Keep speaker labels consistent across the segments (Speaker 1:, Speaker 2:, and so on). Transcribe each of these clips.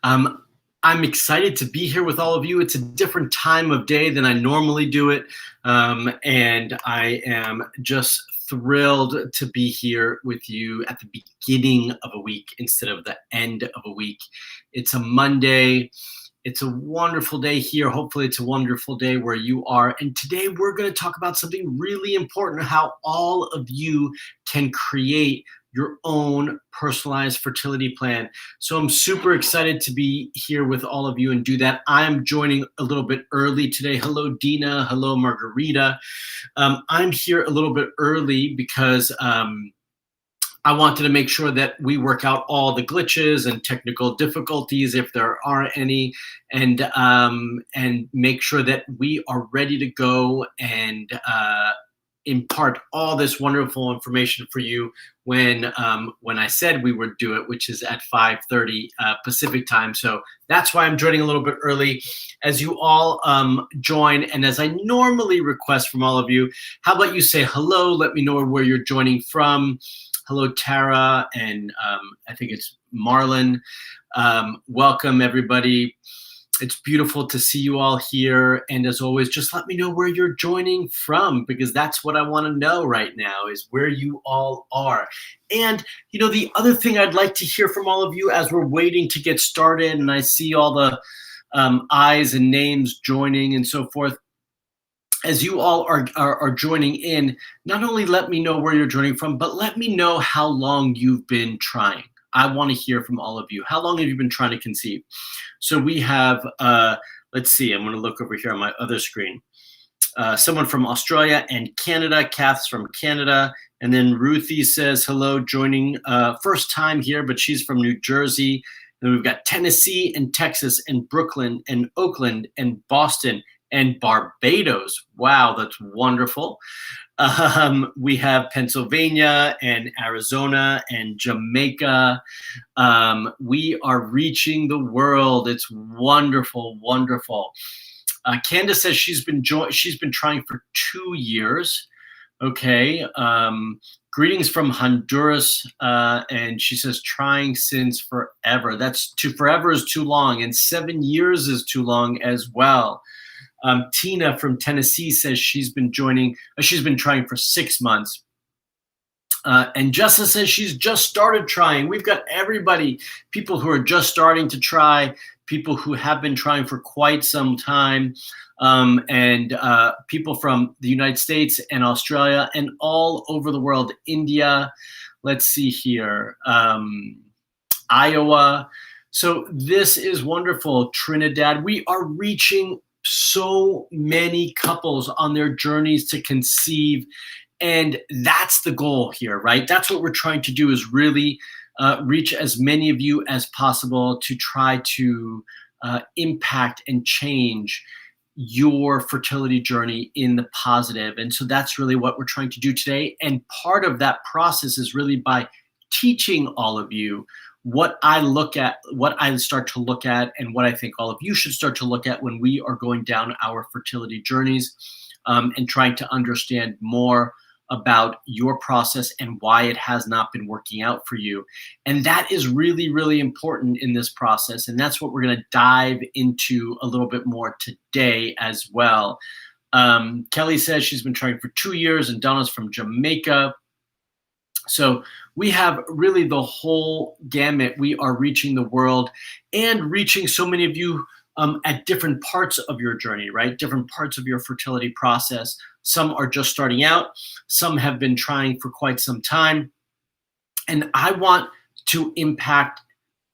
Speaker 1: Um, I'm excited to be here with all of you. It's a different time of day than I normally do it. And I am just thrilled to be here with you at the beginning of a week instead of the end of a week. It's a Monday. It's a wonderful day here. Hopefully, it's a wonderful day where you are. And today, we're going to talk about something really important: how all of you can create your own personalized fertility plan. So, I'm super excited to be here with all of you and do that. I'm joining a little bit early today. Hello, Dina. Hello, Margarita. I'm here a little bit early because I wanted to make sure that we work out all the glitches and technical difficulties, if there are any, and make sure that we are ready to go and impart all this wonderful information for you when I said we would do it, which is at 5:30 Pacific time. So that's why I'm joining a little bit early. As you all join, and as I normally request from all of you, how about you say hello? Let me know where you're joining from. Hello, Tara, and I think it's Marlon. Welcome, everybody. It's beautiful to see you all here. And as always, just let me know where you're joining from, because that's what I want to know right now, is where you all are. And, the other thing I'd like to hear from all of you as we're waiting to get started, and I see all the eyes and names joining and so forth. As you all are joining in, not only let me know where you're joining from, but let me know how long you've been trying. I want to hear from all of you. How long have you been trying to conceive? So we have, let's see, I'm going to look over here on my other screen. Someone from Australia and Canada. Kath's from Canada. And then Ruthie says hello, joining first time here, but she's from New Jersey. Then we've got Tennessee and Texas and Brooklyn and Oakland and Boston and Barbados. Wow, that's wonderful. We have Pennsylvania and Arizona and Jamaica. We are reaching the world. It's wonderful, wonderful. Candace says she's been trying for 2 years. Okay. Greetings from Honduras, and she says trying since forever. Forever is too long, and 7 years is too long as well. Tina from Tennessee says she's been trying for 6 months. And Jessa says she's just started trying. We've got everybody, people who are just starting to try, people who have been trying for quite some time, and people from the United States and Australia and all over the world. India, let's see here, Iowa. So this is wonderful. Trinidad. We are reaching so many couples on their journeys to conceive. And that's the goal here, right? That's what we're trying to do, is really reach as many of you as possible to try to impact and change your fertility journey in the positive. And so that's really what we're trying to do today. And part of that process is really by teaching all of you what I start to look at, and what I think all of you should start to look at when we are going down our fertility journeys, and trying to understand more about your process and why it has not been working out for you. And that is really, really important in this process. And that's what we're going to dive into a little bit more today as well. Kelly says she's been trying for 2 years, and Donna's from Jamaica. So we have really the whole gamut. We are reaching the world and reaching so many of you at different parts of your journey, right? Different parts of your fertility process. Some are just starting out. Some have been trying for quite some time. And I want to impact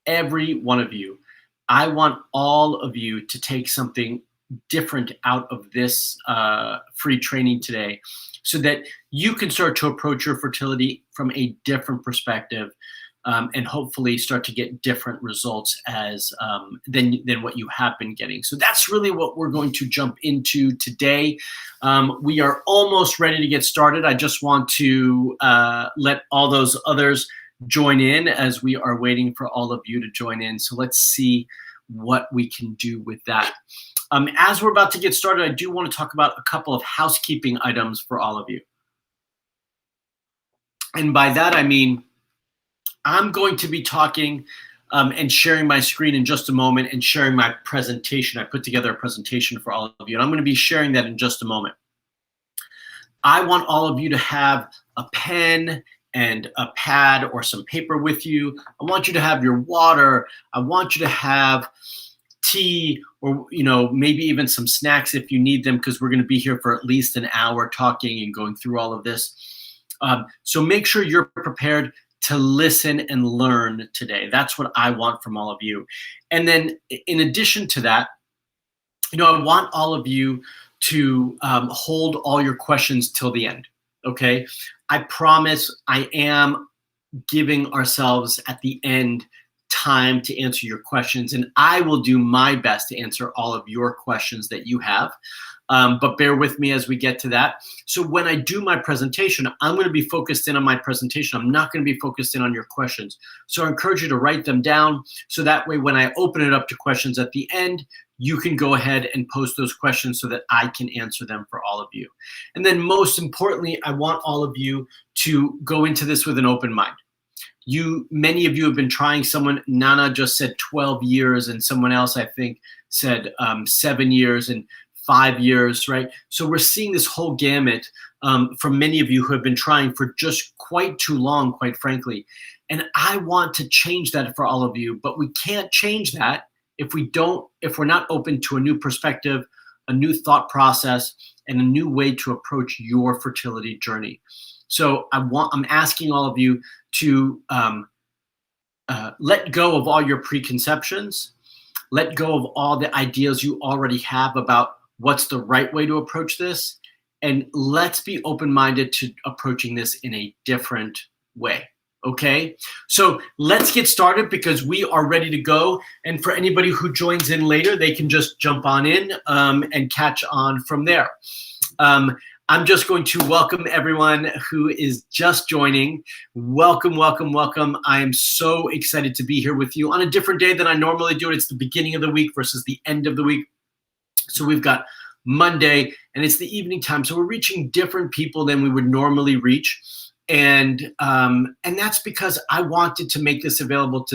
Speaker 1: every one of you. I want all of you to take something different out of this free training today, so that you can start to approach your fertility from a different perspective, and hopefully start to get different results than what you have been getting. So that's really what we're going to jump into today. We are almost ready to get started. I just want to let all those others join in as we are waiting for all of you to join in. So let's see what we can do with that. As we're about to get started, I do want to talk about a couple of housekeeping items for all of you. And by that, I mean, I'm going to be talking and sharing my screen in just a moment and sharing my presentation. I put together a presentation for all of you, and I'm going to be sharing that in just a moment. I want all of you to have a pen and a pad or some paper with you. I want you to have your water. I want you to have tea, or maybe even some snacks if you need them, because we're going to be here for at least an hour talking and going through all of this. So make sure you're prepared to listen and learn today. That's what I want from all of you. And then in addition to that, I want all of you to hold all your questions till the end. Okay. I promise I am giving ourselves at the end time to answer your questions, and I will do my best to answer all of your questions that you have. But bear with me as we get to that. So when I do my presentation, I'm going to be focused in on my presentation. I'm not going to be focused in on your questions. So I encourage you to write them down, so that way when I open it up to questions at the end, you can go ahead and post those questions so that I can answer them for all of you. And then most importantly, I want all of you to go into this with an open mind. Many of you have been trying. Nana just said 12 years, and someone else I think said 7 years and 5 years, right? So we're seeing this whole gamut from many of you who have been trying for just quite too long, quite frankly. And I want to change that for all of you, but we can't change that if we're not open to a new perspective, a new thought process, and a new way to approach your fertility journey. So I'm asking all of you to let go of all your preconceptions, let go of all the ideas you already have about what's the right way to approach this, and let's be open-minded to approaching this in a different way. Okay, so let's get started, because we are ready to go. And for anybody who joins in later, they can just jump on in and catch on from there. I'm just going to welcome everyone who is just joining. Welcome, welcome, welcome. I am so excited to be here with you on a different day than I normally do it. It's the beginning of the week versus the end of the week. So we've got Monday, and it's the evening time. So we're reaching different people than we would normally reach. And that's because I wanted to make this available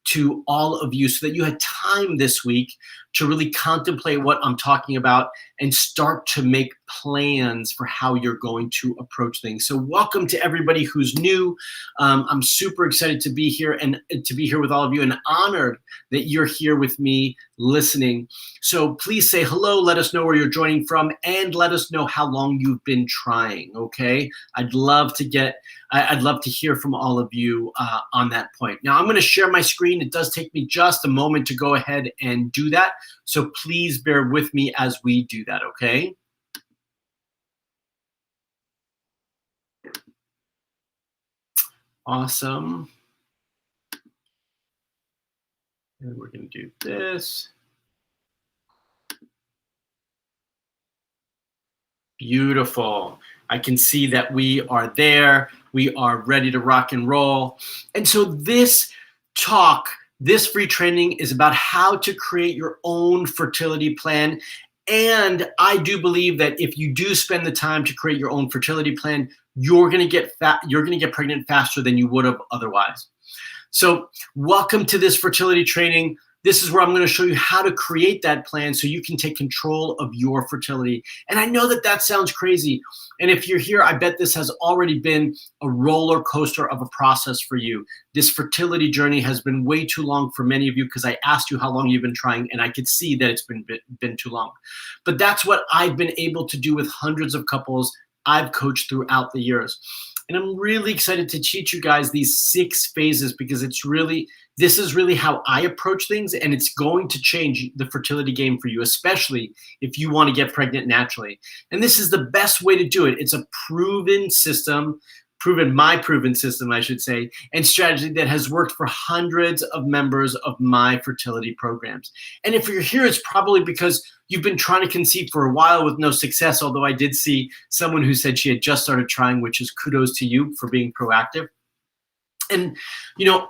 Speaker 1: to all of you, so that you had time this week to really contemplate what I'm talking about and start to make plans for how you're going to approach things. So welcome to everybody who's new. I'm super excited to be here and to be here with all of you, and honored that you're here with me listening. So please say hello, let us know where you're joining from, and let us know how long you've been trying, okay? I'd love to hear from all of you on that point. Now I'm gonna share my screen. It does take me just a moment to go ahead and do that. So please bear with me as we do that, okay? Awesome. And we're gonna do this. Beautiful. I can see that we are there. We are ready to rock and roll. And so this free training is about how to create your own fertility plan. And I do believe that if you do spend the time to create your own fertility plan, you're going to get pregnant faster than you would have otherwise. So welcome to this fertility training. This is where I'm going to show you how to create that plan so you can take control of your fertility. And I know that sounds crazy. And if you're here, I bet this has already been a roller coaster of a process for you. This fertility journey has been way too long for many of you, because I asked you how long you've been trying, and I could see that it's been too long. But that's what I've been able to do with hundreds of couples I've coached throughout the years. And I'm really excited to teach you guys these 6 phases, because this is really how I approach things, and it's going to change the fertility game for you, especially if you want to get pregnant naturally. And this is the best way to do it. It's a proven system, my proven system, I should say, and strategy that has worked for hundreds of members of my fertility programs. And if you're here, it's probably because you've been trying to conceive for a while with no success, although I did see someone who said she had just started trying, which is kudos to you for being proactive. And,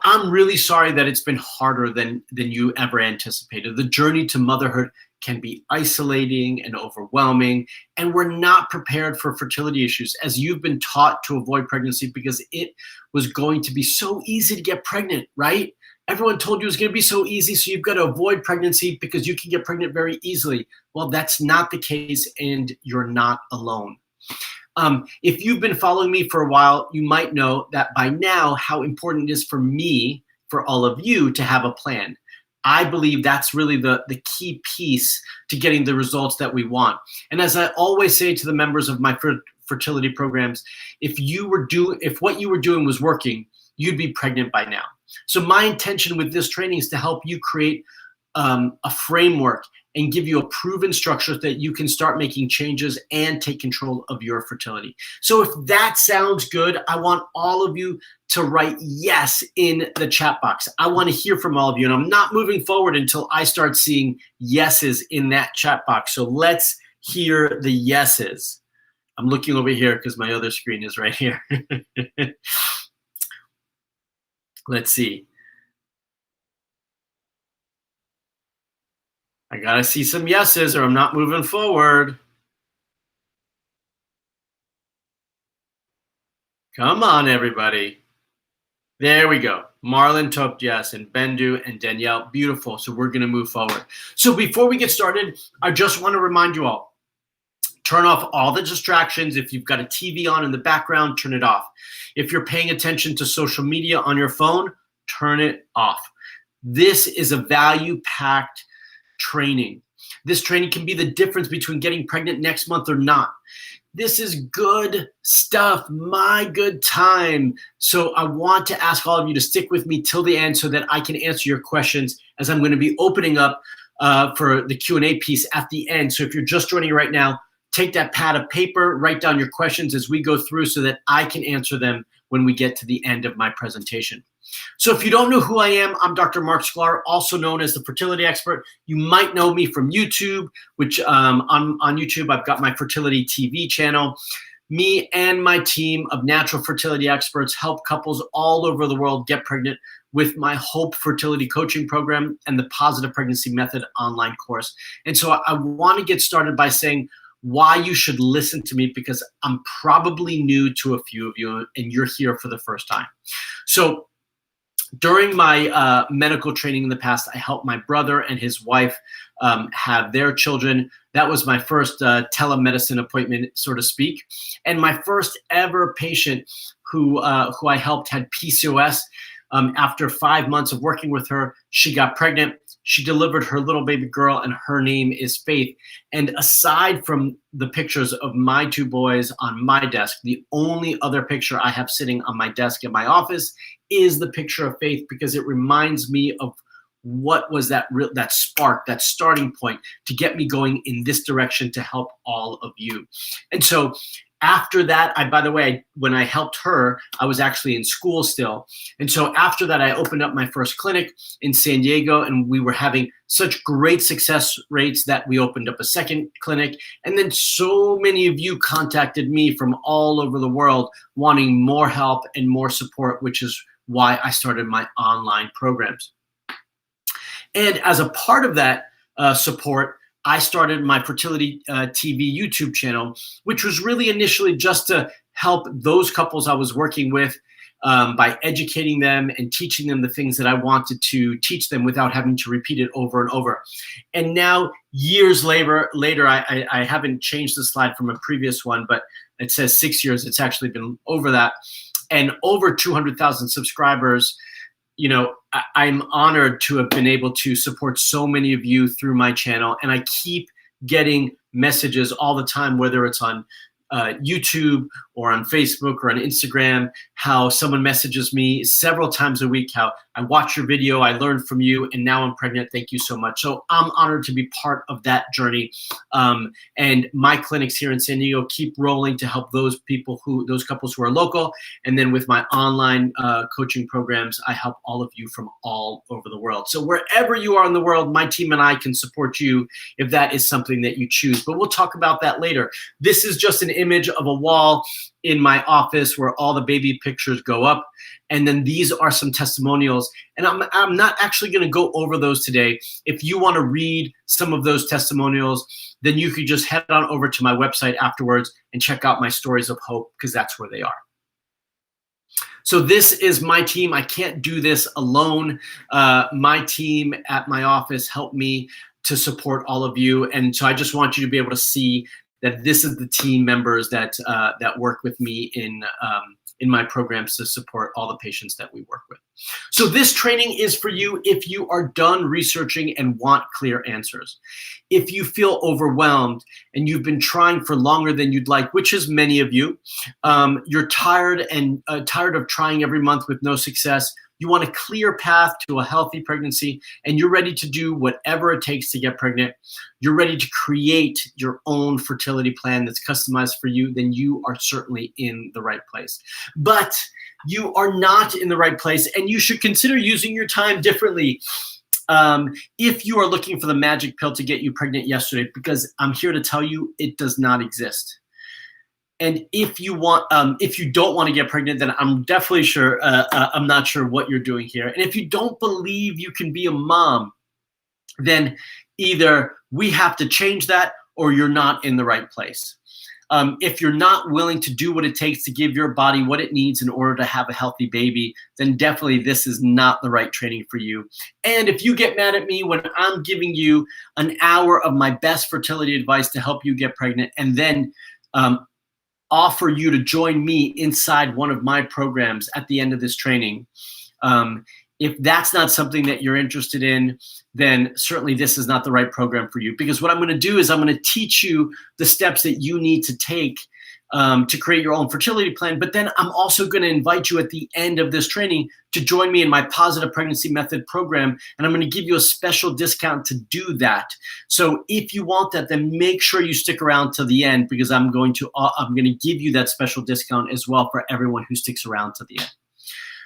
Speaker 1: I'm really sorry that it's been harder than you ever anticipated. The journey to motherhood can be isolating and overwhelming, and we're not prepared for fertility issues, as you've been taught to avoid pregnancy because it was going to be so easy to get pregnant, right? Everyone told you it was going to be so easy, so you've got to avoid pregnancy because you can get pregnant very easily. Well, that's not the case, and you're not alone. If you've been following me for a while, you might know that by now how important it is for me, for all of you, to have a plan. I believe that's really the key piece to getting the results that we want. And as I always say to the members of my fertility programs, if what you were doing was working, you'd be pregnant by now. So my intention with this training is to help you create a framework and give you a proven structure that you can start making changes and take control of your fertility. So if that sounds good, I want all of you to write yes in the chat box. I want to hear from all of you, and I'm not moving forward until I start seeing yeses in that chat box. So let's hear the yeses. I'm looking over here because my other screen is right here. Let's see. I gotta see some yeses or I'm not moving forward. Come on, everybody. There we go. Marlon typed yes, and Bendu and Danielle. Beautiful. So we're gonna move forward. So before we get started, I just want to remind you all, turn off all the distractions. If you've got a TV on in the background, turn it off. If you're paying attention to social media on your phone, turn it off. This is a value-packed training. This training can be the difference between getting pregnant next month or not. This is good stuff, my good time. So I want to ask all of you to stick with me till the end so that I can answer your questions, as I'm going to be opening up for the Q&A piece at the end. So if you're just joining right now, take that pad of paper, write down your questions as we go through so that I can answer them when we get to the end of my presentation. So if you don't know who I am, I'm Dr. Mark Sklar, also known as the fertility expert. You might know me from YouTube, which on YouTube, I've got my fertility TV channel. Me and my team of natural fertility experts help couples all over the world get pregnant with my Hope Fertility Coaching Program and the Positive Pregnancy Method online course. And so I want to get started by saying why you should listen to me, because I'm probably new to a few of you and you're here for the first time. So during my medical training in the past, I helped my brother and his wife have their children. That was my first telemedicine appointment, so to speak. And my first ever patient who I helped had PCOS. After 5 months of working with her, she got pregnant. She delivered her little baby girl, and her name is Faith. And aside from the pictures of my two boys on my desk, the only other picture I have sitting on my desk in my office is the picture of Faith, because it reminds me of what was that spark, that starting point to get me going in this direction to help all of you. And so after that, by the way, when I helped her, I was actually in school still. And so after that, I opened up my first clinic in San Diego, and we were having such great success rates that we opened up a second clinic. And then so many of you contacted me from all over the world wanting more help and more support, which is why I started my online programs. And as a part of that support, I started my Fertility TV YouTube channel, which was really initially just to help those couples I was working with by educating them and teaching them the things that I wanted to teach them without having to repeat it over and over. And now, years later, I haven't changed the slide from a previous one, but it says 6 years. It's actually been over that. And over 200,000 subscribers. You know, I'm honored to have been able to support so many of you through my channel. And I keep getting messages all the time, whether it's on YouTube or on Facebook or on Instagram, how someone messages me several times a week, how I watch your video, I learned from you, and now I'm pregnant. Thank you so much. So I'm honored to be part of that journey. And my clinics here in San Diego keep rolling to help those couples who are local. And then with my online coaching programs, I help all of you from all over the world. So wherever you are in the world, my team and I can support you if that is something that you choose. But we'll talk about that later. This is just an image of a wall in my office where all the baby pictures go up. And then these are some testimonials. And I'm not actually going to go over those today. If you want to read some of those testimonials, then you could just head on over to my website afterwards and check out my stories of hope, because that's where they are. So this is my team. I can't do this alone. My team at my office helped me to support all of you. And so I just want you to be able to see that this is the team members that work with me in my programs to support all the patients that we work with. So this training is for you if you are done researching and want clear answers. If you feel overwhelmed and you've been trying for longer than you'd like, which is many of you, you're tired of trying every month with no success. You want a clear path to a healthy pregnancy, and you're ready to do whatever it takes to get pregnant. You're ready to create your own fertility plan that's customized for you, then you are certainly in the right place. But you are not in the right place, and you should consider using your time differently. If you are looking for the magic pill to get you pregnant yesterday, because I'm here to tell you it does not exist. And if you don't want to get pregnant, then I'm definitely sure, I'm not sure what you're doing here. And if you don't believe you can be a mom, then either we have to change that or you're not in the right place. If you're not willing to do what it takes to give your body what it needs in order to have a healthy baby, then definitely this is not the right training for you. And if you get mad at me when I'm giving you an hour of my best fertility advice to help you get pregnant, and then offer you to join me inside one of my programs at the end of this training, if that's not something that you're interested in, then certainly this is not the right program for you. Because what I'm going to do is I'm going to teach you the steps that you need to take to create your own fertility plan. But then I'm also going to invite you at the end of this training to join me in my Positive Pregnancy Method program. And I'm going to give you a special discount to do that. So if you want that, then make sure you stick around to the end, because I'm going to give you that special discount as well for everyone who sticks around to the end.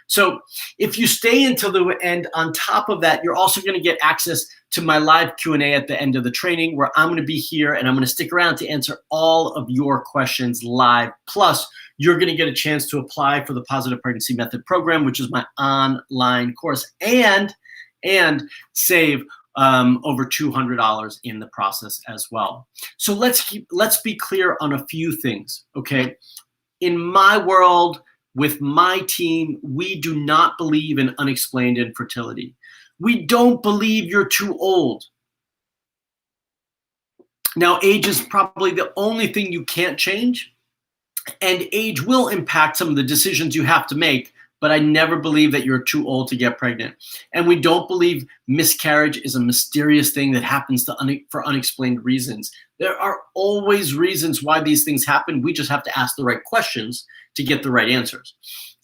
Speaker 1: So if you stay until the end, on top of that, you're also going to get access to my live Q&A at the end of the training, where I'm going to be here and I'm going to stick around to answer all of your questions live. Plus, you're going to get a chance to apply for the Positive Pregnancy Method program, which is my online course, and save over $200 in the process as well. So let's be clear on a few things, okay? In my world, with my team, we do not believe in unexplained infertility. We don't believe you're too old. Now, age is probably the only thing you can't change, and age will impact some of the decisions you have to make, but I never believe that you're too old to get pregnant. And we don't believe miscarriage is a mysterious thing that happens for unexplained reasons. There are always reasons why these things happen. We just have to ask the right questions to get the right answers.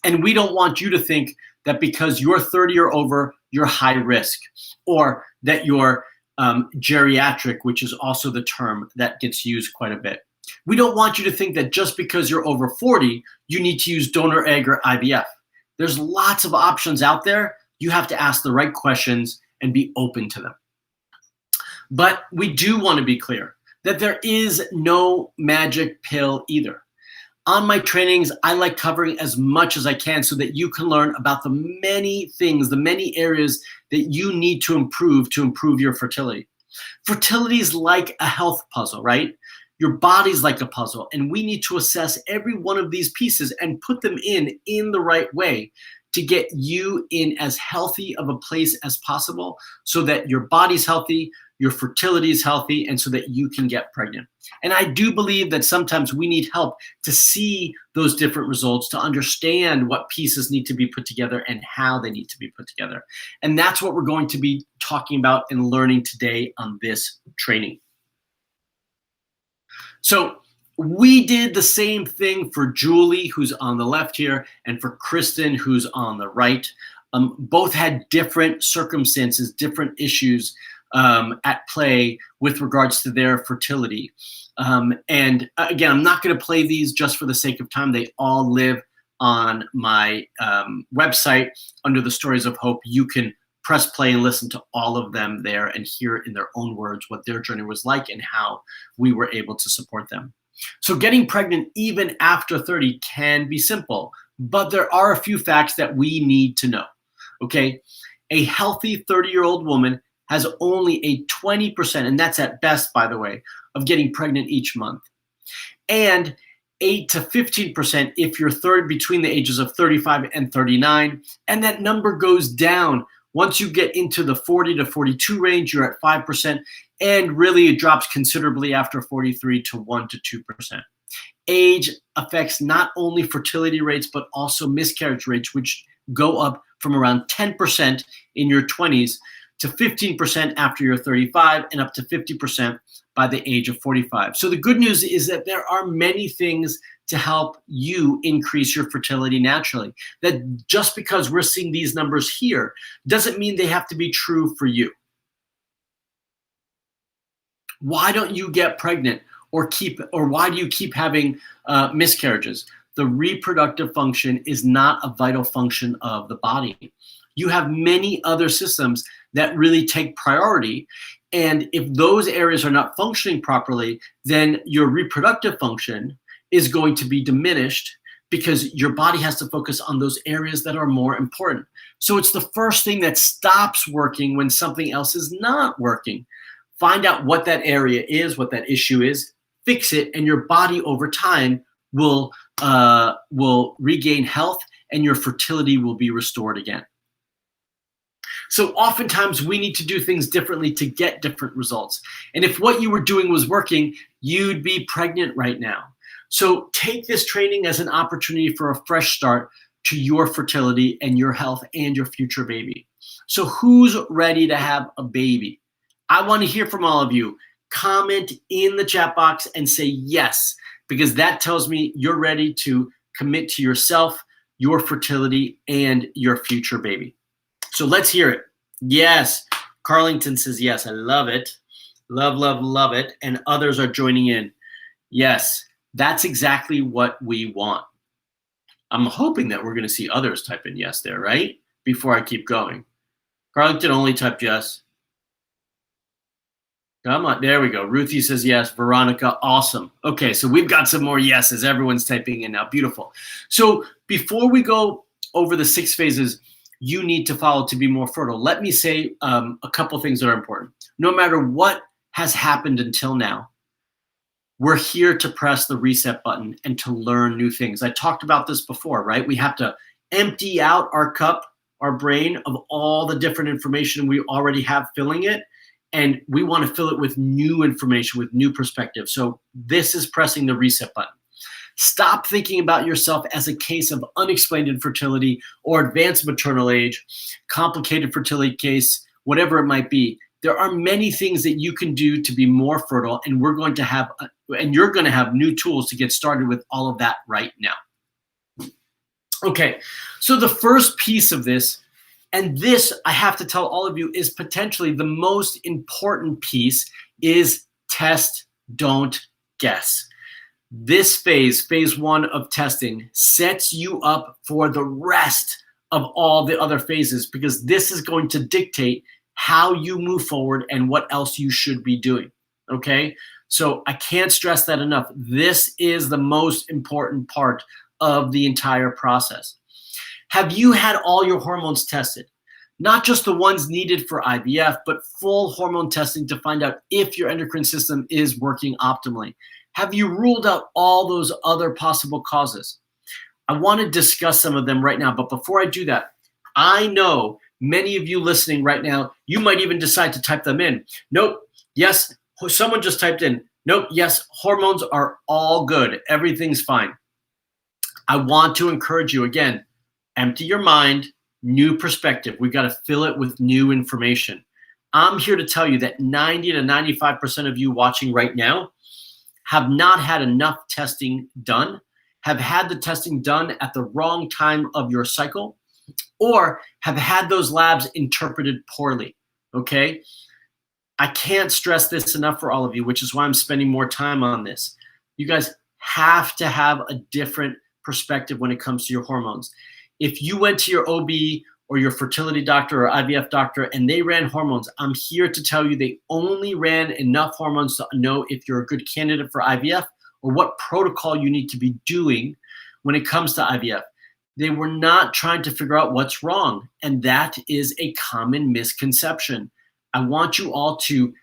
Speaker 1: And we don't want you to think that because you're 30 or over, you're high risk, or that you're geriatric, which is also the term that gets used quite a bit. We don't want you to think that just because you're over 40, you need to use donor egg or IVF. There's lots of options out there. You have to ask the right questions and be open to them. But we do want to be clear that there is no magic pill either. On my trainings, I like covering as much as I can so that you can learn about the many things, the many areas that you need to improve your fertility. Fertility is like a health puzzle, right? Your body's like a puzzle, and we need to assess every one of these pieces and put them in the right way to get you in as healthy of a place as possible, so that your body's healthy, your fertility is healthy, and so that you can get pregnant. And I do believe that sometimes we need help to see those different results, to understand what pieces need to be put together and how they need to be put together. And that's what we're going to be talking about and learning today on this training. So we did the same thing for Julie, who's on the left here, and for Kristen, who's on the right. Both had different circumstances, different issues at play with regards to their fertility. And again, I'm not going to play these just for the sake of time. They all live on my website under the Stories of Hope. You can press play and listen to all of them there and hear in their own words what their journey was like and how we were able to support them. So getting pregnant even after 30 can be simple, but there are a few facts that we need to know, okay? A healthy 30-year-old woman has only a 20%, and that's at best, by the way, of getting pregnant each month. And 8 to 15% if you're between the ages of 35 and 39. And that number goes down. Once you get into the 40 to 42 range, you're at 5%. And really, it drops considerably after 43 to 1 to 2%. Age affects not only fertility rates, but also miscarriage rates, which go up from around 10% in your 20s to 15% after you're 35 and up to 50% by the age of 45. So the good news is that there are many things to help you increase your fertility naturally. That just because we're seeing these numbers here doesn't mean they have to be true for you. Why don't you get pregnant or why do you keep having miscarriages? The reproductive function is not a vital function of the body. You have many other systems that really take priority. And if those areas are not functioning properly, then your reproductive function is going to be diminished because your body has to focus on those areas that are more important. So it's the first thing that stops working when something else is not working. Find out what that area is, what that issue is, fix it, and your body over time will regain health and your fertility will be restored again. So oftentimes we need to do things differently to get different results. And if what you were doing was working, you'd be pregnant right now. So take this training as an opportunity for a fresh start to your fertility and your health and your future baby. So who's ready to have a baby? I want to hear from all of you. Comment in the chat box and say yes, because that tells me you're ready to commit to yourself, your fertility, and your future baby. So let's hear it. Yes. Carlington says yes. I love it. Love, love, love it. And others are joining in. Yes, that's exactly what we want. I'm hoping that we're going to see others type in yes there, right? Before I keep going. Carlington only typed yes. Come on, there we go. Ruthie says yes. Veronica, awesome. Okay, so we've got some more yeses. Everyone's typing in now. Beautiful. So before we go over the 6 phases you need to follow to be more fertile, let me say a couple things that are important. No matter what has happened until now, we're here to press the reset button and to learn new things. I talked about this before, right? We have to empty out our cup, our brain, of all the different information we already have filling it. And we want to fill it with new information, with new perspective. So this is pressing the reset button. Stop thinking about yourself as a case of unexplained infertility or advanced maternal age, complicated fertility case, whatever it might be. There are many things that you can do to be more fertile, and you're going to have new tools to get started with all of that right now. Okay, so the first piece of this, and this I have to tell all of you is potentially the most important piece, is test, don't guess. This phase 1 of testing, sets you up for the rest of all the other phases, because this is going to dictate how you move forward and what else you should be doing. Okay, so I can't stress that enough. This is the most important part of the entire process. Have you had all your hormones tested? Not just the ones needed for IVF, but full hormone testing to find out if your endocrine system is working optimally. Have you ruled out all those other possible causes? I want to discuss some of them right now, but before I do that, I know many of you listening right now, you might even decide to type them in. Nope, yes, someone just typed in. Nope, yes, hormones are all good. Everything's fine. I want to encourage you again, empty your mind, new perspective. We've got to fill it with new information. I'm here to tell you that 90 to 95% of you watching right now have not had enough testing done, have had the testing done at the wrong time of your cycle, or have had those labs interpreted poorly, okay? I can't stress this enough for all of you, which is why I'm spending more time on this. You guys have to have a different perspective when it comes to your hormones. If you went to your OB or your fertility doctor or IVF doctor and they ran hormones, I'm here to tell you they only ran enough hormones to know if you're a good candidate for IVF or what protocol you need to be doing when it comes to IVF. They were not trying to figure out what's wrong, and that is a common misconception. I want you all to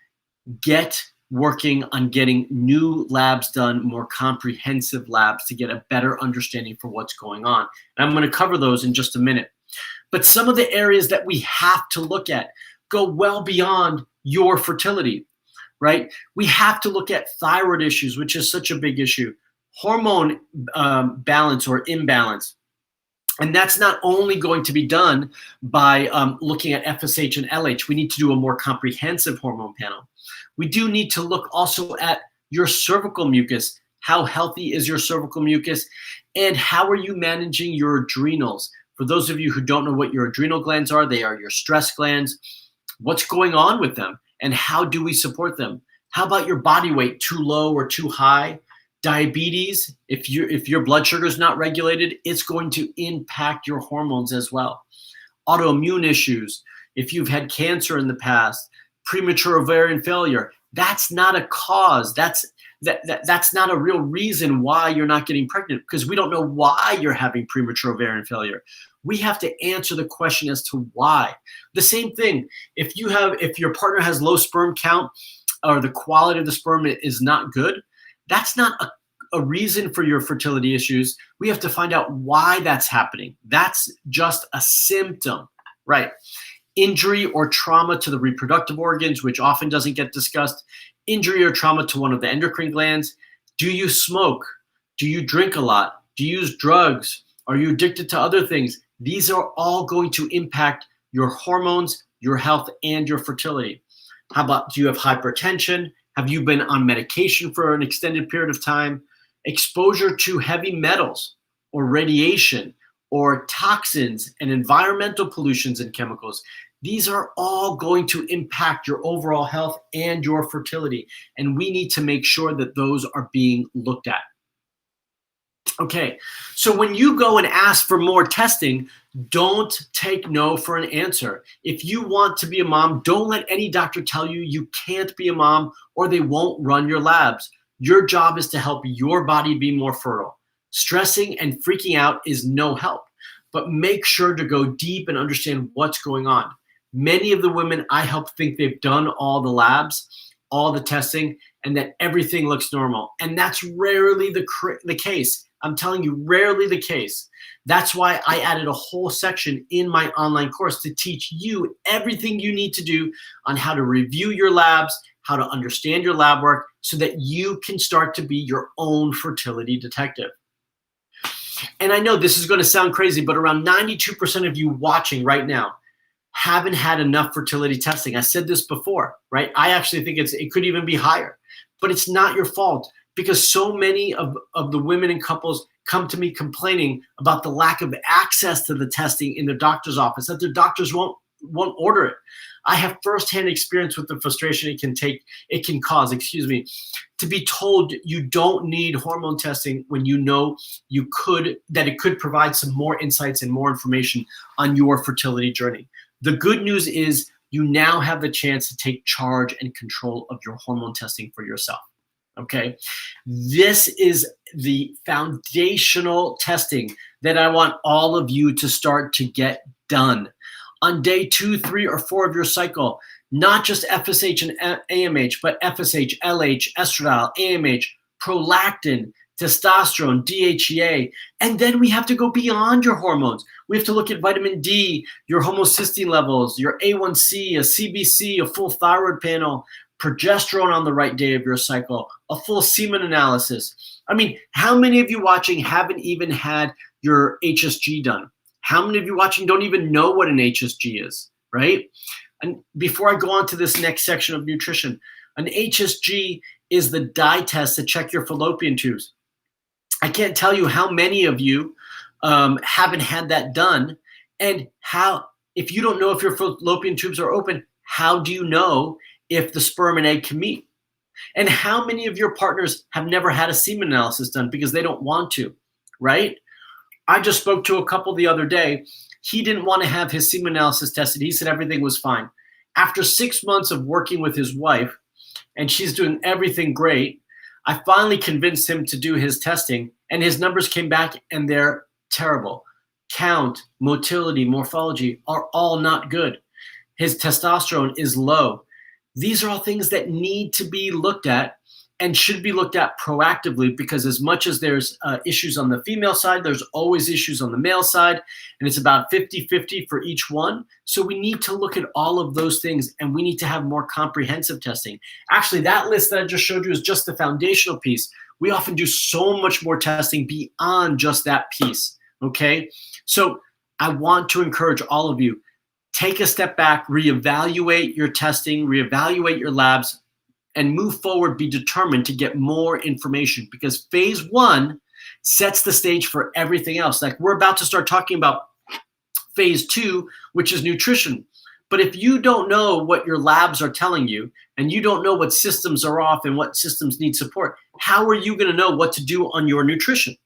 Speaker 1: get working on getting new labs done, more comprehensive labs to get a better understanding for what's going on. And I'm going to cover those in just a minute. But some of the areas that we have to look at go well beyond your fertility, right? We have to look at thyroid issues, which is such a big issue, hormone balance or imbalance. And that's not only going to be done by looking at FSH and LH. We need to do a more comprehensive hormone panel. We do need to look also at your cervical mucus. How healthy is your cervical mucus? And how are you managing your adrenals? For those of you who don't know what your adrenal glands are, they are your stress glands. What's going on with them? And how do we support them? How about your body weight, too low or too high? Diabetes, if your blood sugar is not regulated, it's going to impact your hormones as well. Autoimmune issues, if you've had cancer in the past, premature ovarian failure, that's not a cause. That's not a real reason why you're not getting pregnant, because we don't know why you're having premature ovarian failure. We have to answer the question as to why. The same thing, if your partner has low sperm count or the quality of the sperm is not good, that's not a reason for your fertility issues. We have to find out why that's happening. That's just a symptom, right? Injury or trauma to the reproductive organs, which often doesn't get discussed. Injury or trauma to one of the endocrine glands. Do you smoke? Do you drink a lot? Do you use drugs? Are you addicted to other things? These are all going to impact your hormones, your health, and your fertility. How about, do you have hypertension? Have you been on medication for an extended period of time? Exposure to heavy metals or radiation or toxins and environmental pollutions and chemicals. These are all going to impact your overall health and your fertility. And we need to make sure that those are being looked at. Okay, so when you go and ask for more testing, don't take no for an answer. If you want to be a mom, don't let any doctor tell you you can't be a mom or they won't run your labs. Your job is to help your body be more fertile. Stressing and freaking out is no help, but make sure to go deep and understand what's going on. Many of the women I help think they've done all the labs, all the testing, and that everything looks normal. And that's rarely the case. I'm telling you, rarely the case. That's why I added a whole section in my online course to teach you everything you need to do on how to review your labs, how to understand your lab work, so that you can start to be your own fertility detective. And I know this is going to sound crazy, but around 92% of you watching right now haven't had enough fertility testing. I said this before, right? I actually think it could even be higher, but it's not your fault, because so many of the women and couples come to me complaining about the lack of access to the testing in their doctor's office, that their doctors won't order it. I have firsthand experience with the frustration it can cause, to be told you don't need hormone testing when you know that it could provide some more insights and more information on your fertility journey. The good news is you now have the chance to take charge and control of your hormone testing for yourself. Okay, this is the foundational testing that I want all of you to start to get done. On day 2, 3, or 4 of your cycle, not just FSH and AMH, but FSH, LH, estradiol, AMH, prolactin, testosterone, DHEA, and then we have to go beyond your hormones. We have to look at vitamin D, your homocysteine levels, your A1C, a CBC, a full thyroid panel, progesterone on the right day of your cycle, a full semen analysis. I mean, how many of you watching haven't even had your HSG done? How many of you watching don't even know what an HSG is, right? And before I go on to this next section of nutrition, an HSG is the dye test to check your fallopian tubes. I can't tell you how many of you haven't had that done, and if you don't know if your fallopian tubes are open, how do you know if the sperm and egg can meet? And how many of your partners have never had a semen analysis done because they don't want to, right? I just spoke to a couple the other day. He didn't want to have his semen analysis tested. He said everything was fine. After 6 months of working with his wife, and she's doing everything great, I finally convinced him to do his testing, and his numbers came back and they're terrible. Count, motility, morphology are all not good. His testosterone is low. These are all things that need to be looked at and should be looked at proactively, because as much as there's issues on the female side, there's always issues on the male side, and it's about 50-50 for each one. So we need to look at all of those things, and we need to have more comprehensive testing. Actually, that list that I just showed you is just the foundational piece. We often do so much more testing beyond just that piece, okay? So I want to encourage all of you, take a step back, reevaluate your testing, reevaluate your labs, and move forward, be determined to get more information, because phase one sets the stage for everything else. Like, we're about to start talking about phase two, which is nutrition. But if you don't know what your labs are telling you, and you don't know what systems are off and what systems need support, how are you going to know what to do on your nutrition?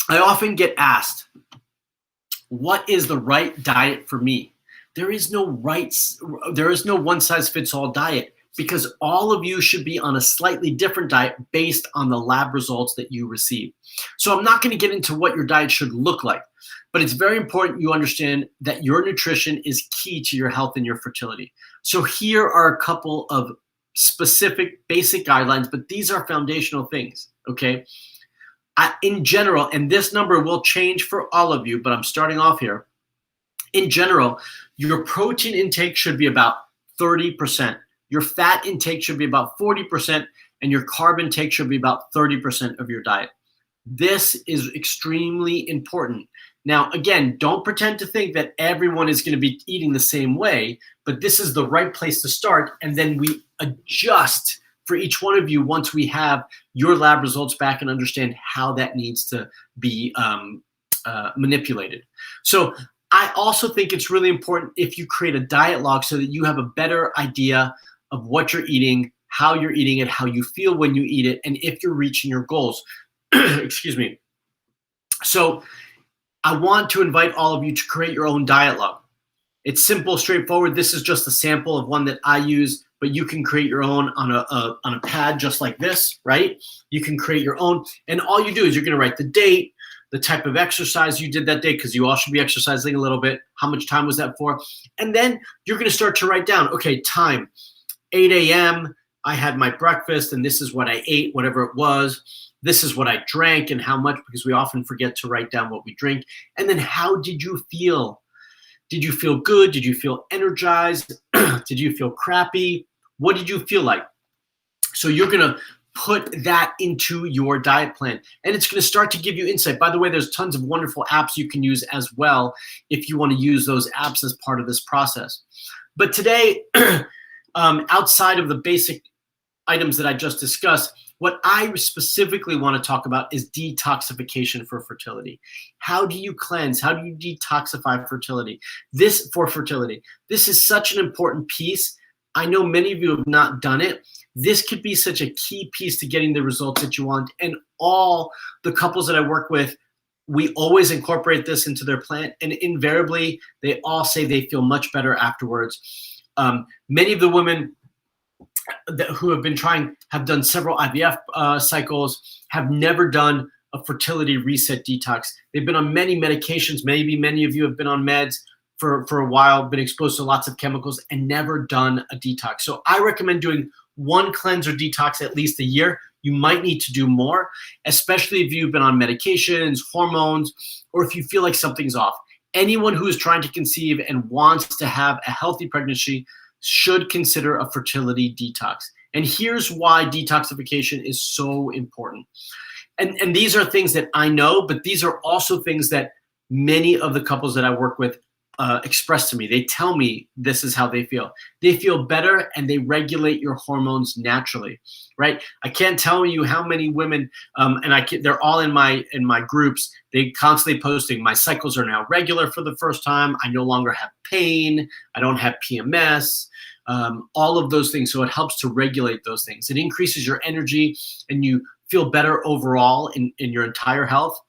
Speaker 1: I often get asked, what is the right diet for me? There is no one size fits all diet, because all of you should be on a slightly different diet based on the lab results that you receive. So I'm not going to get into what your diet should look like, but it's very important you understand that your nutrition is key to your health and your fertility. So here are a couple of specific basic guidelines, but these are foundational things, okay? In general, and this number will change for all of you, but I'm starting off here. In general, your protein intake should be about 30%. Your fat intake should be about 40%, and your carb intake should be about 30% of your diet. This is extremely important. Now, again, don't pretend to think that everyone is going to be eating the same way, but this is the right place to start, and then we adjust for each one of you once we have your lab results back and understand how that needs to be manipulated. So I also think it's really important if you create a diet log so that you have a better idea of what you're eating, how you're eating it, how you feel when you eat it, and if you're reaching your goals. Excuse me. So I want to invite all of you to create your own diet log. It's simple, straightforward. This is just a sample of one that I use, but you can create your own on a pad just like this, right? You can create your own, and all you do is you're going to write the date, the type of exercise you did that day, because you all should be exercising a little bit. How much time was that for? And then you're going to start to write down, okay, time, 8 a.m., I had my breakfast, and this is what I ate, whatever it was. This is what I drank and how much, because we often forget to write down what we drink. And then how did you feel? Did you feel good? Did you feel energized? Did you feel crappy? What did you feel like? So you're going to put that into your diet plan, and it's going to start to give you insight. By the way, there's tons of wonderful apps you can use as well if you want to use those apps as part of this process. But today, outside of the basic items that I just discussed, what I specifically want to talk about is detoxification for fertility. How do you cleanse? How do you detoxify fertility? This is such an important piece. I know many of you have not done it. This could be such a key piece to getting the results that you want. And all the couples that I work with, we always incorporate this into their plan. And invariably, they all say they feel much better afterwards. Many of the women who have been trying have done several IVF cycles, have never done a fertility reset detox. They've been on many medications. Maybe many of you have been on meds for a while, been exposed to lots of chemicals, and never done a detox. So I recommend doing one cleanse or detox at least a year. You might need to do more, especially if you've been on medications, hormones, or if you feel like something's off. Anyone who is trying to conceive and wants to have a healthy pregnancy should consider a fertility detox. And here's why detoxification is so important. And these are things that I know, but these are also things that many of the couples that I work with express to me. They tell me this is how they feel. They feel better, and they regulate your hormones naturally, right? I can't tell you how many women, they're all in my groups. They constantly posting, my cycles are now regular for the first time. I no longer have pain. I don't have PMS. All of those things. So it helps to regulate those things. It increases your energy, and you feel better overall in your entire health.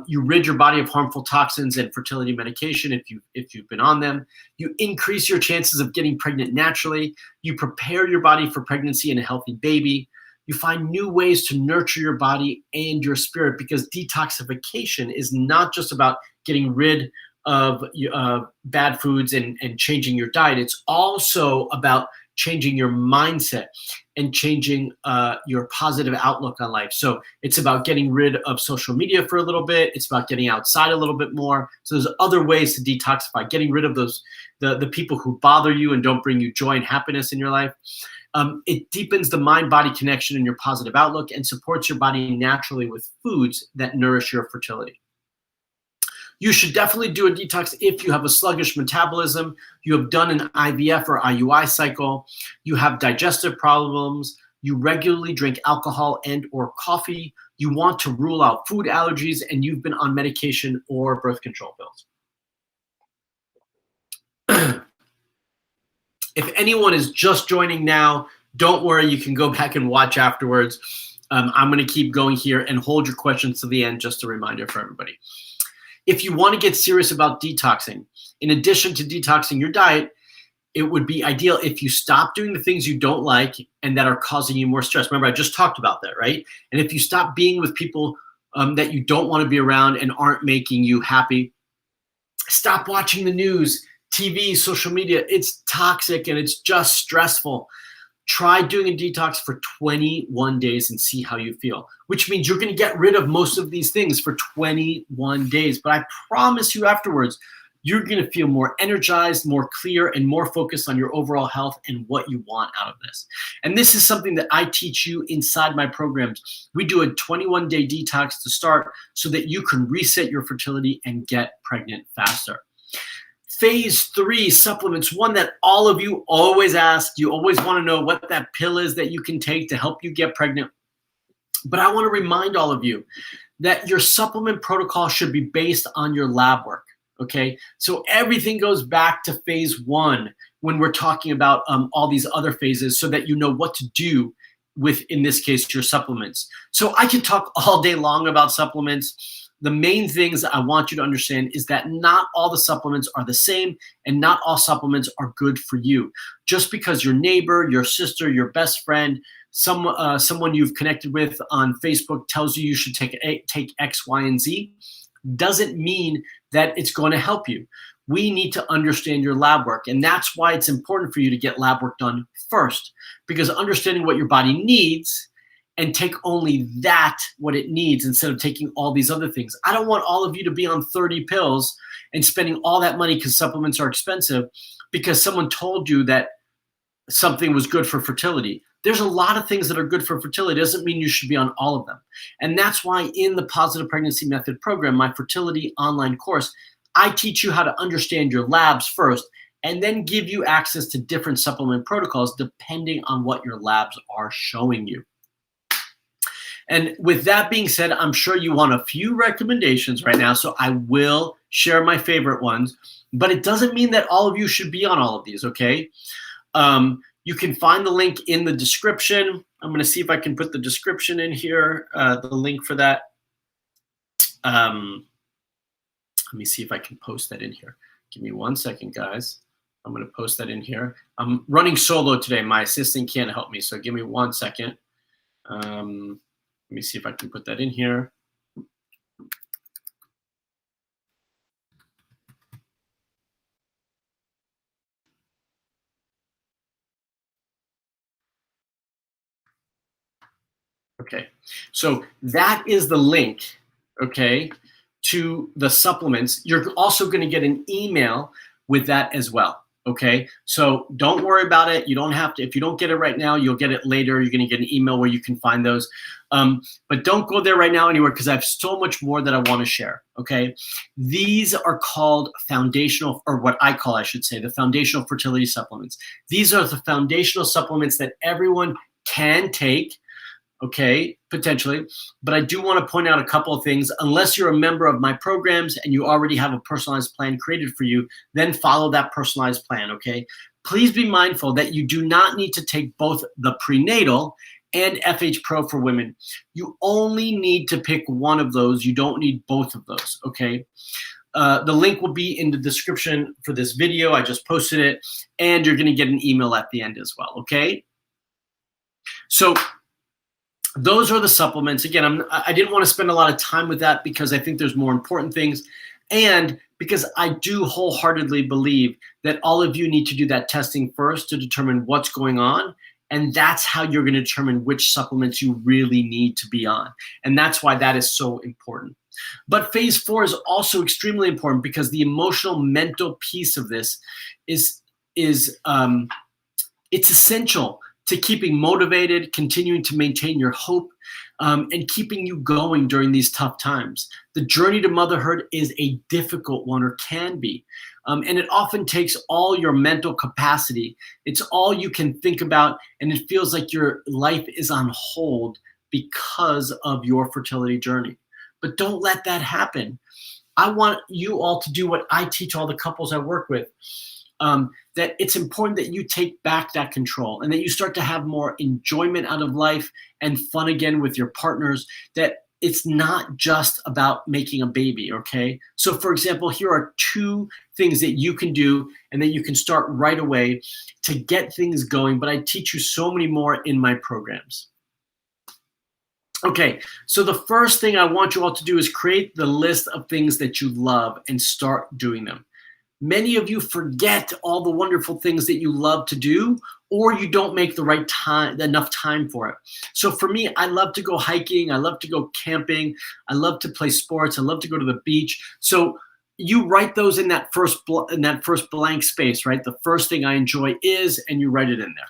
Speaker 1: You rid your body of harmful toxins and fertility medication if you've been on them. You increase your chances of getting pregnant naturally. You prepare your body for pregnancy and a healthy baby. You find new ways to nurture your body and your spirit, because detoxification is not just about getting rid of bad foods and changing your diet. It's also about changing your mindset and changing your positive outlook on life. So it's about getting rid of social media for a little bit. It's about getting outside a little bit more. So there's other ways to detoxify, getting rid of those the people who bother you and don't bring you joy and happiness in your life. It deepens the mind-body connection and your positive outlook and supports your body naturally with foods that nourish your fertility. You should definitely do a detox if you have a sluggish metabolism, you have done an IVF or IUI cycle, you have digestive problems, you regularly drink alcohol and or coffee, you want to rule out food allergies, and you've been on medication or birth control pills. If anyone is just joining now, don't worry, you can go back and watch afterwards. I'm going to keep going here and hold your questions to the end, just a reminder for everybody. If you want to get serious about detoxing, in addition to detoxing your diet, it would be ideal if you stop doing the things you don't like and that are causing you more stress. Remember, I just talked about that, right? And if you stop being with people that you don't want to be around and aren't making you happy, stop watching the news, TV, social media. It's toxic and it's just stressful. Try doing a detox for 21 days and see how you feel, which means you're going to get rid of most of these things for 21 days. But I promise you afterwards, you're going to feel more energized, more clear, and more focused on your overall health and what you want out of this. And this is something that I teach you inside my programs. We do a 21-day detox to start so that you can reset your fertility and get pregnant faster. Phase 3 supplements, one that all of you always ask. You always want to know what that pill is that you can take to help you get pregnant. But I want to remind all of you that your supplement protocol should be based on your lab work. Okay, so everything goes back to phase 1 when we're talking about all these other phases, so that you know what to do with, in this case, your supplements. So I can talk all day long about supplements. The main things I want you to understand is that not all the supplements are the same, and not all supplements are good for you. Just because your neighbor, your sister, your best friend, someone you've connected with on Facebook tells you you should take X, Y, and Z, doesn't mean that it's going to help you. We need to understand your lab work, and that's why it's important for you to get lab work done first, because understanding what your body needs and take only that, what it needs, instead of taking all these other things. I don't want all of you to be on 30 pills and spending all that money because supplements are expensive because someone told you that something was good for fertility. There's a lot of things that are good for fertility. It doesn't mean you should be on all of them. And that's why in the Positive Pregnancy Method program, my fertility online course, I teach you how to understand your labs first and then give you access to different supplement protocols depending on what your labs are showing you. And with that being said, I'm sure you want a few recommendations right now, so I will share my favorite ones, but it doesn't mean that all of you should be on all of these, okay? You can find the link in the description. I'm going to see if I can put the description in here, the link for that. Let me see if I can post that in here. Give me 1 second, guys. I'm going to post that in here. I'm running solo today. My assistant can't help me, so give me 1 second. Let me see if I can put that in here. Okay, so that is the link, okay, to the supplements. You're also going to get an email with that as well, okay? So don't worry about it. You don't have to. If you don't get it right now, you'll get it later. You're going to get an email where you can find those. But don't go there right now anywhere, because I have so much more that I want to share, okay? These are called foundational, or what I call, I should say, the foundational fertility supplements. These are the foundational supplements that everyone can take, okay, potentially. But I do want to point out a couple of things. Unless you're a member of my programs and you already have a personalized plan created for you, then follow that personalized plan, okay? Please be mindful that you do not need to take both the prenatal and FH Pro for women. You only need to pick one of those. You don't need both of those, okay? The link will be in the description for this video. I just posted it, and you're going to get an email at the end as well, okay? So those are the supplements. Again, I didn't want to spend a lot of time with that because I think there's more important things. And because I do wholeheartedly believe that all of you need to do that testing first to determine what's going on. And that's how you're going to determine which supplements you really need to be on. And that's why that is so important. But phase 4 is also extremely important because the emotional, mental piece of this is it's essential to keeping motivated, continuing to maintain your hope, and keeping you going during these tough times. The journey to motherhood is a difficult one, or can be. And it often takes all your mental capacity. It's all you can think about, and it feels like your life is on hold because of your fertility journey. But don't let that happen. I want you all to do what I teach all the couples I work with. That it's important that you take back that control and that you start to have more enjoyment out of life and fun again with your partners, that it's not just about making a baby, okay? So for example, here are 2 things that you can do and that you can start right away to get things going, but I teach you so many more in my programs. Okay, so the first thing I want you all to do is create the list of things that you love and start doing them. Many of you forget all the wonderful things that you love to do, or you don't make the right time, enough time for it. So for me, I love to go hiking. I love to go camping. I love to play sports. I love to go to the beach. So you write those in that first blank space, right? The first thing I enjoy is, and you write it in there.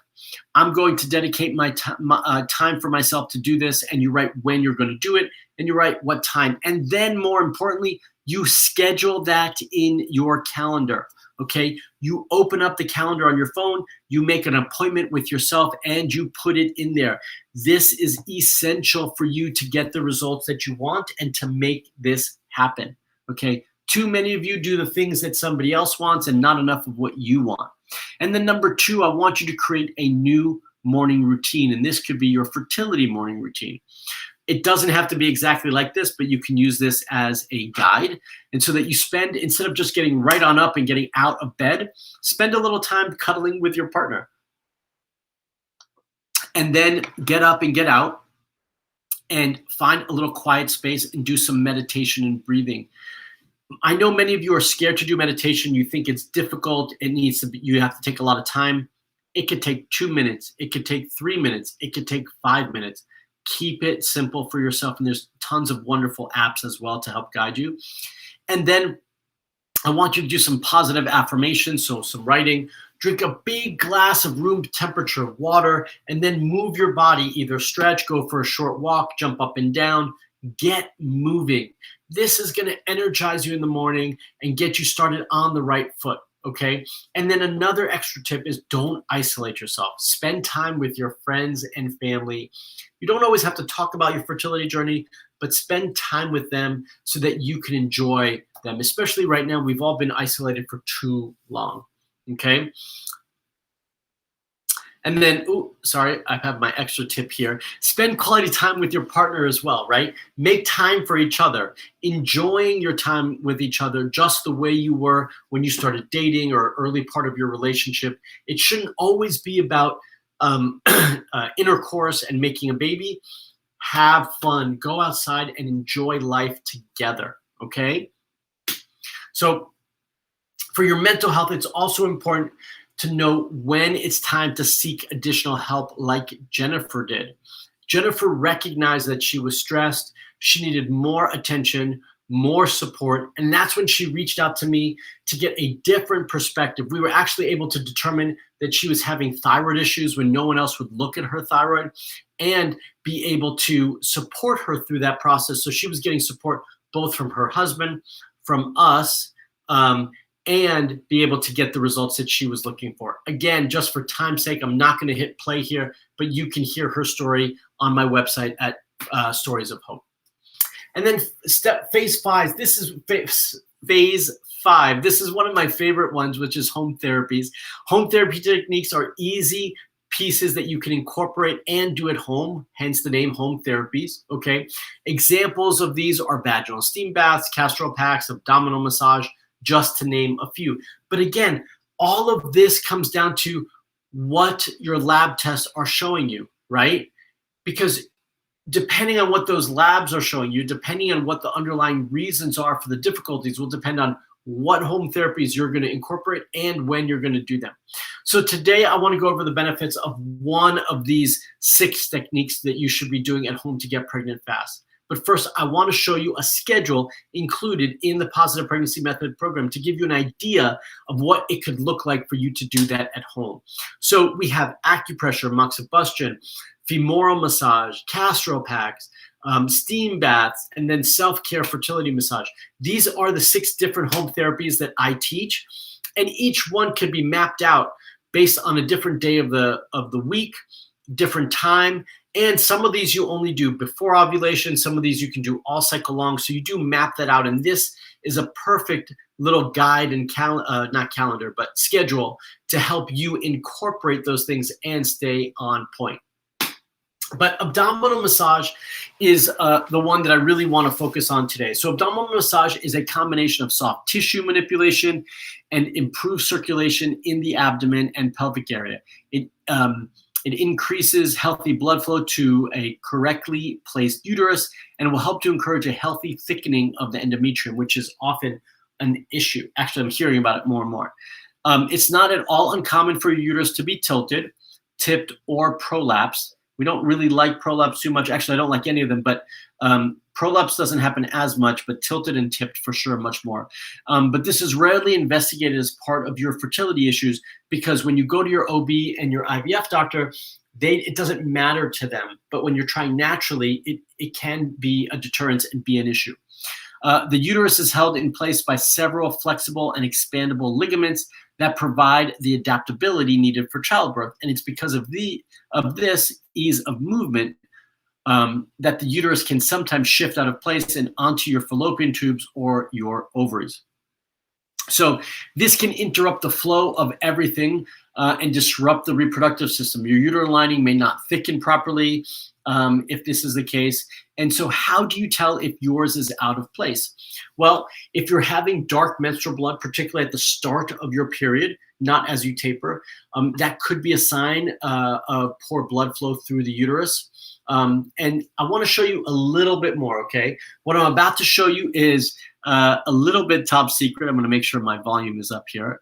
Speaker 1: I'm going to dedicate my time for myself to do this, and you write when you're going to do it, and you write what time. And then more importantly, you schedule that in your calendar, okay? You open up the calendar on your phone, you make an appointment with yourself, and you put it in there. This is essential for you to get the results that you want and to make this happen, okay? Too many of you do the things that somebody else wants and not enough of what you want. And then number 2, I want you to create a new morning routine, and this could be your fertility morning routine. It doesn't have to be exactly like this, but you can use this as a guide. And so that you spend, instead of just getting right on up and getting out of bed, spend a little time cuddling with your partner. And then get up and get out and find a little quiet space and do some meditation and breathing. I know many of you are scared to do meditation. You think it's difficult. You have to take a lot of time. It could take 2 minutes. It could take 3 minutes. It could take 5 minutes. Keep it simple for yourself. And there's tons of wonderful apps as well to help guide you. And then I want you to do some positive affirmations. So some writing, drink a big glass of room temperature water, and then move your body, either stretch, go for a short walk, jump up and down, get moving. This is going to energize you in the morning and get you started on the right foot. Okay. And then another extra tip is don't isolate yourself. Spend time with your friends and family. You don't always have to talk about your fertility journey, but spend time with them so that you can enjoy them. Especially right now, we've all been isolated for too long. Okay. And then, I have my extra tip here. Spend quality time with your partner as well, right? Make time for each other, enjoying your time with each other just the way you were when you started dating or early part of your relationship. It shouldn't always be about intercourse and making a baby. Have fun, go outside and enjoy life together, okay? So for your mental health, it's also important to know when it's time to seek additional help, like Jennifer did. Jennifer recognized that she was stressed, she needed more attention, more support, and that's when she reached out to me to get a different perspective. We were actually able to determine that she was having thyroid issues when no one else would look at her thyroid, and be able to support her through that process. So she was getting support both from her husband, from us, and be able to get the results that she was looking for. Again, just for time's sake, I'm not going to hit play here, but you can hear her story on my website at Stories of Hope. And then phase 5, this is phase 5. This is one of my favorite ones, which is home therapies. Home therapy techniques are easy pieces that you can incorporate and do at home, hence the name home therapies, okay? Examples of these are vaginal steam baths, castor packs, abdominal massage, just to name a few. But again, all of this comes down to what your lab tests are showing you, right? Because depending on what those labs are showing you, depending on what the underlying reasons are for the difficulties, will depend on what home therapies you're going to incorporate and when you're going to do them. So today I want to go over the benefits of one of these 6 techniques that you should be doing at home to get pregnant fast. But first, I want to show you a schedule included in the Positive Pregnancy Method program to give you an idea of what it could look like for you to do that at home. So we have acupressure, moxibustion, femoral massage, castral packs, steam baths, and then self-care fertility massage. These are the 6 different home therapies that I teach, and each one can be mapped out based on a different day of the week, different time. And some of these you only do before ovulation. Some of these you can do all cycle long. So you do map that out. And this is a perfect little guide and not calendar, but schedule to help you incorporate those things and stay on point. But abdominal massage is the one that I really want to focus on today. So abdominal massage is a combination of soft tissue manipulation and improved circulation in the abdomen and pelvic area. It increases healthy blood flow to a correctly placed uterus, and will help to encourage a healthy thickening of the endometrium, which is often an issue. Actually, I'm hearing about it more and more. It's not at all uncommon for your uterus to be tilted, tipped, or prolapsed. We don't really like prolapse too much. Actually, I don't like any of them, but prolapse doesn't happen as much, but tilted and tipped for sure much more. But this is rarely investigated as part of your fertility issues, because when you go to your OB and your IVF doctor, it doesn't matter to them. But when you're trying naturally, it can be a deterrent and be an issue. The uterus is held in place by several flexible and expandable ligaments that provide the adaptability needed for childbirth. And it's because of this ease of movement that the uterus can sometimes shift out of place and onto your fallopian tubes or your ovaries. So this can interrupt the flow of everything and disrupt the reproductive system. Your uterine lining may not thicken properly if this is the case. And so how do you tell if yours is out of place? Well, if you're having dark menstrual blood, particularly at the start of your period, not as you taper, that could be a sign of poor blood flow through the uterus. And I want to show you a little bit more, okay? What I'm about to show you is a little bit top secret. I'm going to make sure my volume is up here.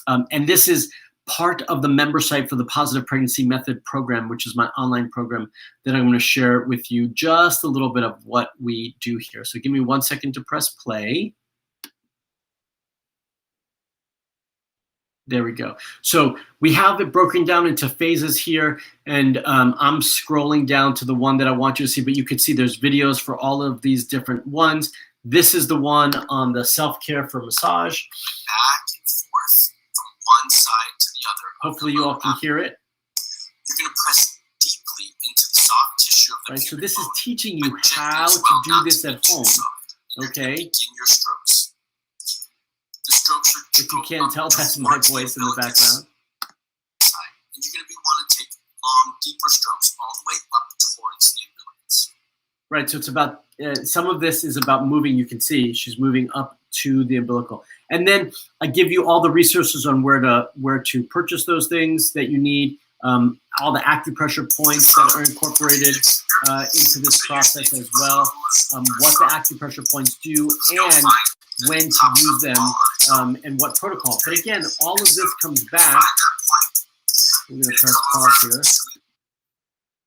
Speaker 1: And this is part of the member site for the Positive Pregnancy Method program, which is my online program that I'm going to share with you just a little bit of what we do here. So give me 1 second to press play. There we go. So we have it broken down into phases here, and I'm scrolling down to the one that I want you to see, but you can see there's videos for all of these different ones. This is the one on the self-care for massage.
Speaker 2: Back and forth from one side to the other.
Speaker 1: Hopefully you all can hear it.
Speaker 2: You're going to press deeply into the soft tissue of the
Speaker 1: right, so this
Speaker 2: bone,
Speaker 1: is teaching you
Speaker 2: but gently
Speaker 1: how
Speaker 2: as
Speaker 1: to
Speaker 2: well,
Speaker 1: do
Speaker 2: not
Speaker 1: this
Speaker 2: to be
Speaker 1: at
Speaker 2: too
Speaker 1: home.
Speaker 2: soft. You're going to
Speaker 1: Okay?
Speaker 2: begin your strokes. The strokes are to
Speaker 1: If you
Speaker 2: go
Speaker 1: can't
Speaker 2: up
Speaker 1: tell, that's my
Speaker 2: towards
Speaker 1: voice in the
Speaker 2: umbilicus
Speaker 1: background.
Speaker 2: side. And you're going to want to take long, deeper strokes all the way up towards the umbilicus.
Speaker 1: Right, so it's about, some of this is about moving. You can see she's moving up to the umbilical. And then I give you all the resources on where to purchase those things that you need, all the acupressure points that are incorporated into this process as well, what the acupressure points do, and when to use them, and what protocol. But again, all of this comes back. I'm going to press pause here.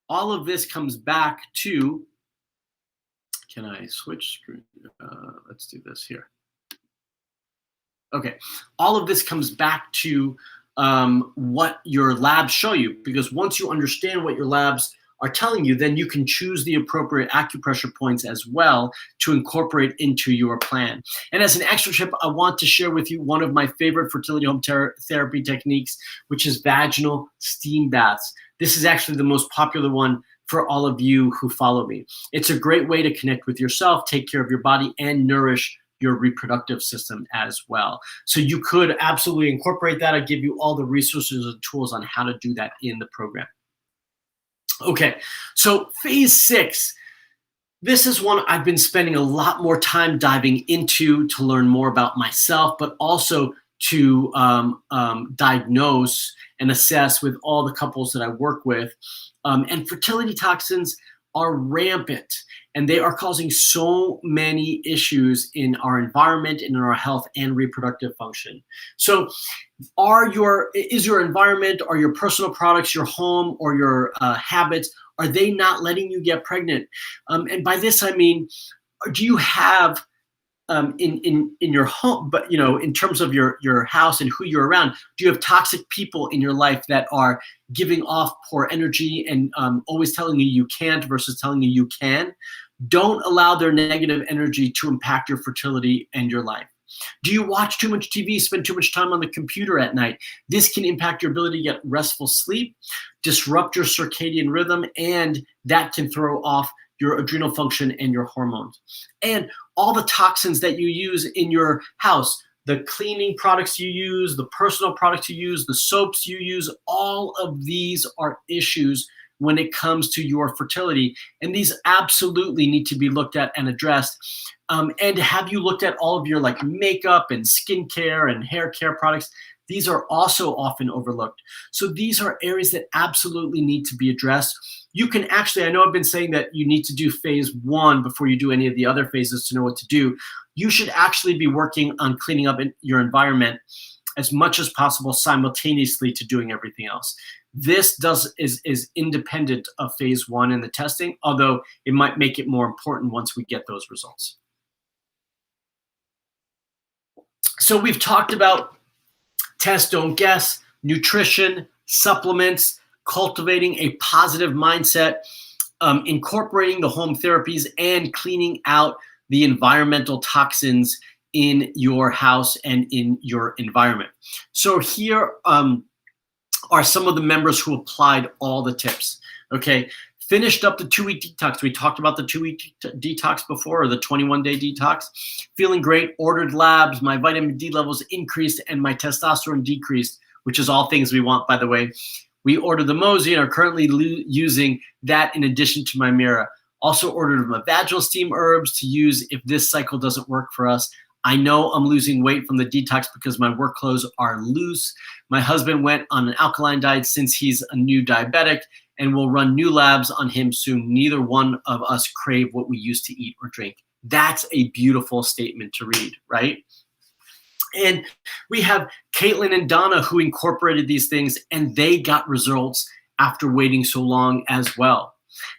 Speaker 1: All of this comes back to, can I switch screen? Let's do this here. Okay, all of this comes back to what your labs show you, because once you understand what your labs are telling you, then you can choose the appropriate acupressure points as well to incorporate into your plan. And as an extra tip, I want to share with you one of my favorite fertility home therapy techniques, which is vaginal steam baths. This is actually the most popular one for all of you who follow me. It's a great way to connect with yourself, take care of your body, and nourish your reproductive system as well. So you could absolutely incorporate that. I give you all the resources and tools on how to do that in the program. Okay, so phase 6. This is one I've been spending a lot more time diving into to learn more about myself, but also to diagnose and assess with all the couples that I work with. And fertility toxins are rampant. and they are causing so many issues in our environment and in our health and reproductive function. So is your environment or your personal products, your home or your habits, are they not letting you get pregnant? And by this I mean, do you have in your home, but in terms of your house and who you're around, do you have toxic people in your life that are giving off poor energy and always telling you can't versus telling you can? Don't allow their negative energy to impact your fertility and your life. Do you watch too much TV, spend too much time on the computer at night? This can impact your ability to get restful sleep, disrupt your circadian rhythm, and that can throw off your adrenal function and your hormones. And all the toxins that you use in your house, the cleaning products you use, the personal products you use, the soaps you use, all of these are issues when it comes to your fertility. And these absolutely need to be looked at and addressed. And have you looked at all of your makeup and skincare and hair care products? These are also often overlooked. So these are areas that absolutely need to be addressed. You can actually, I know I've been saying that you need to do phase 1 before you do any of the other phases to know what to do. You should actually be working on cleaning up your environment as much as possible simultaneously to doing everything else. This is independent of phase 1 and the testing, although it might make it more important once we get those results. So we've talked about test, don't guess, nutrition, supplements, cultivating a positive mindset, incorporating the home therapies, and cleaning out the environmental toxins in your house and in your environment. So here are some of the members who applied all the tips. Okay, finished up the 2-week detox. We talked about the 2-week detox before, or the 21-day detox. Feeling great, ordered labs, my vitamin D levels increased and my testosterone decreased, which is all things we want, by the way. We ordered the Mosey and are currently using that in addition to my Mira. Also ordered my vaginal steam herbs to use if this cycle doesn't work for us. I know I'm losing weight from the detox because my work clothes are loose. My husband went on an alkaline diet since he's a new diabetic, and we'll run new labs on him soon. Neither one of us crave what we used to eat or drink. That's a beautiful statement to read, right? And we have Caitlin and Donna who incorporated these things, and they got results after waiting so long as well.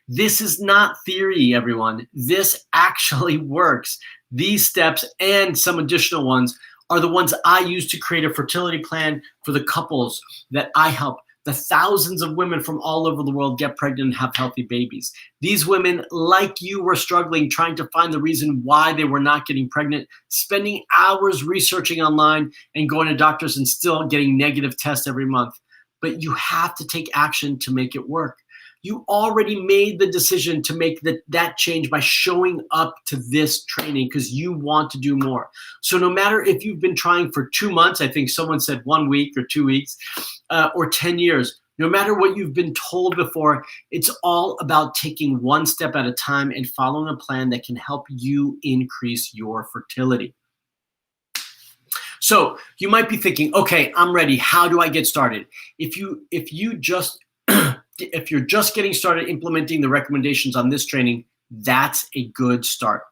Speaker 1: This is not theory, everyone. This actually works. These steps and some additional ones are the ones I use to create a fertility plan for the couples that I help. The thousands of women from all over the world get pregnant and have healthy babies. These women, like you, were struggling trying to find the reason why they were not getting pregnant, spending hours researching online and going to doctors and still getting negative tests every month. But you have to take action to make it work. You already made the decision to make that change by showing up to this training because you want to do more. So no matter if you've been trying for 2 months, I think someone said 1 week or 2 weeks, or 10 years, no matter what you've been told before, it's all about taking one step at a time and following a plan that can help you increase your fertility. So you might be thinking, okay, I'm ready. How do I get started? If you're just getting started implementing the recommendations on this training, that's a good start.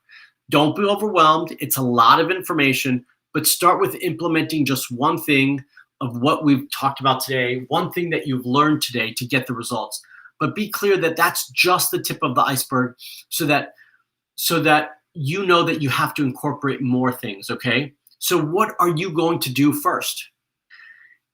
Speaker 1: Don't be overwhelmed. It's a lot of information, but start with implementing just one thing of what we've talked about today, one thing that you've learned today to get the results. But be clear that that's just the tip of the iceberg so that you know that you have to incorporate more things, okay? So what are you going to do first?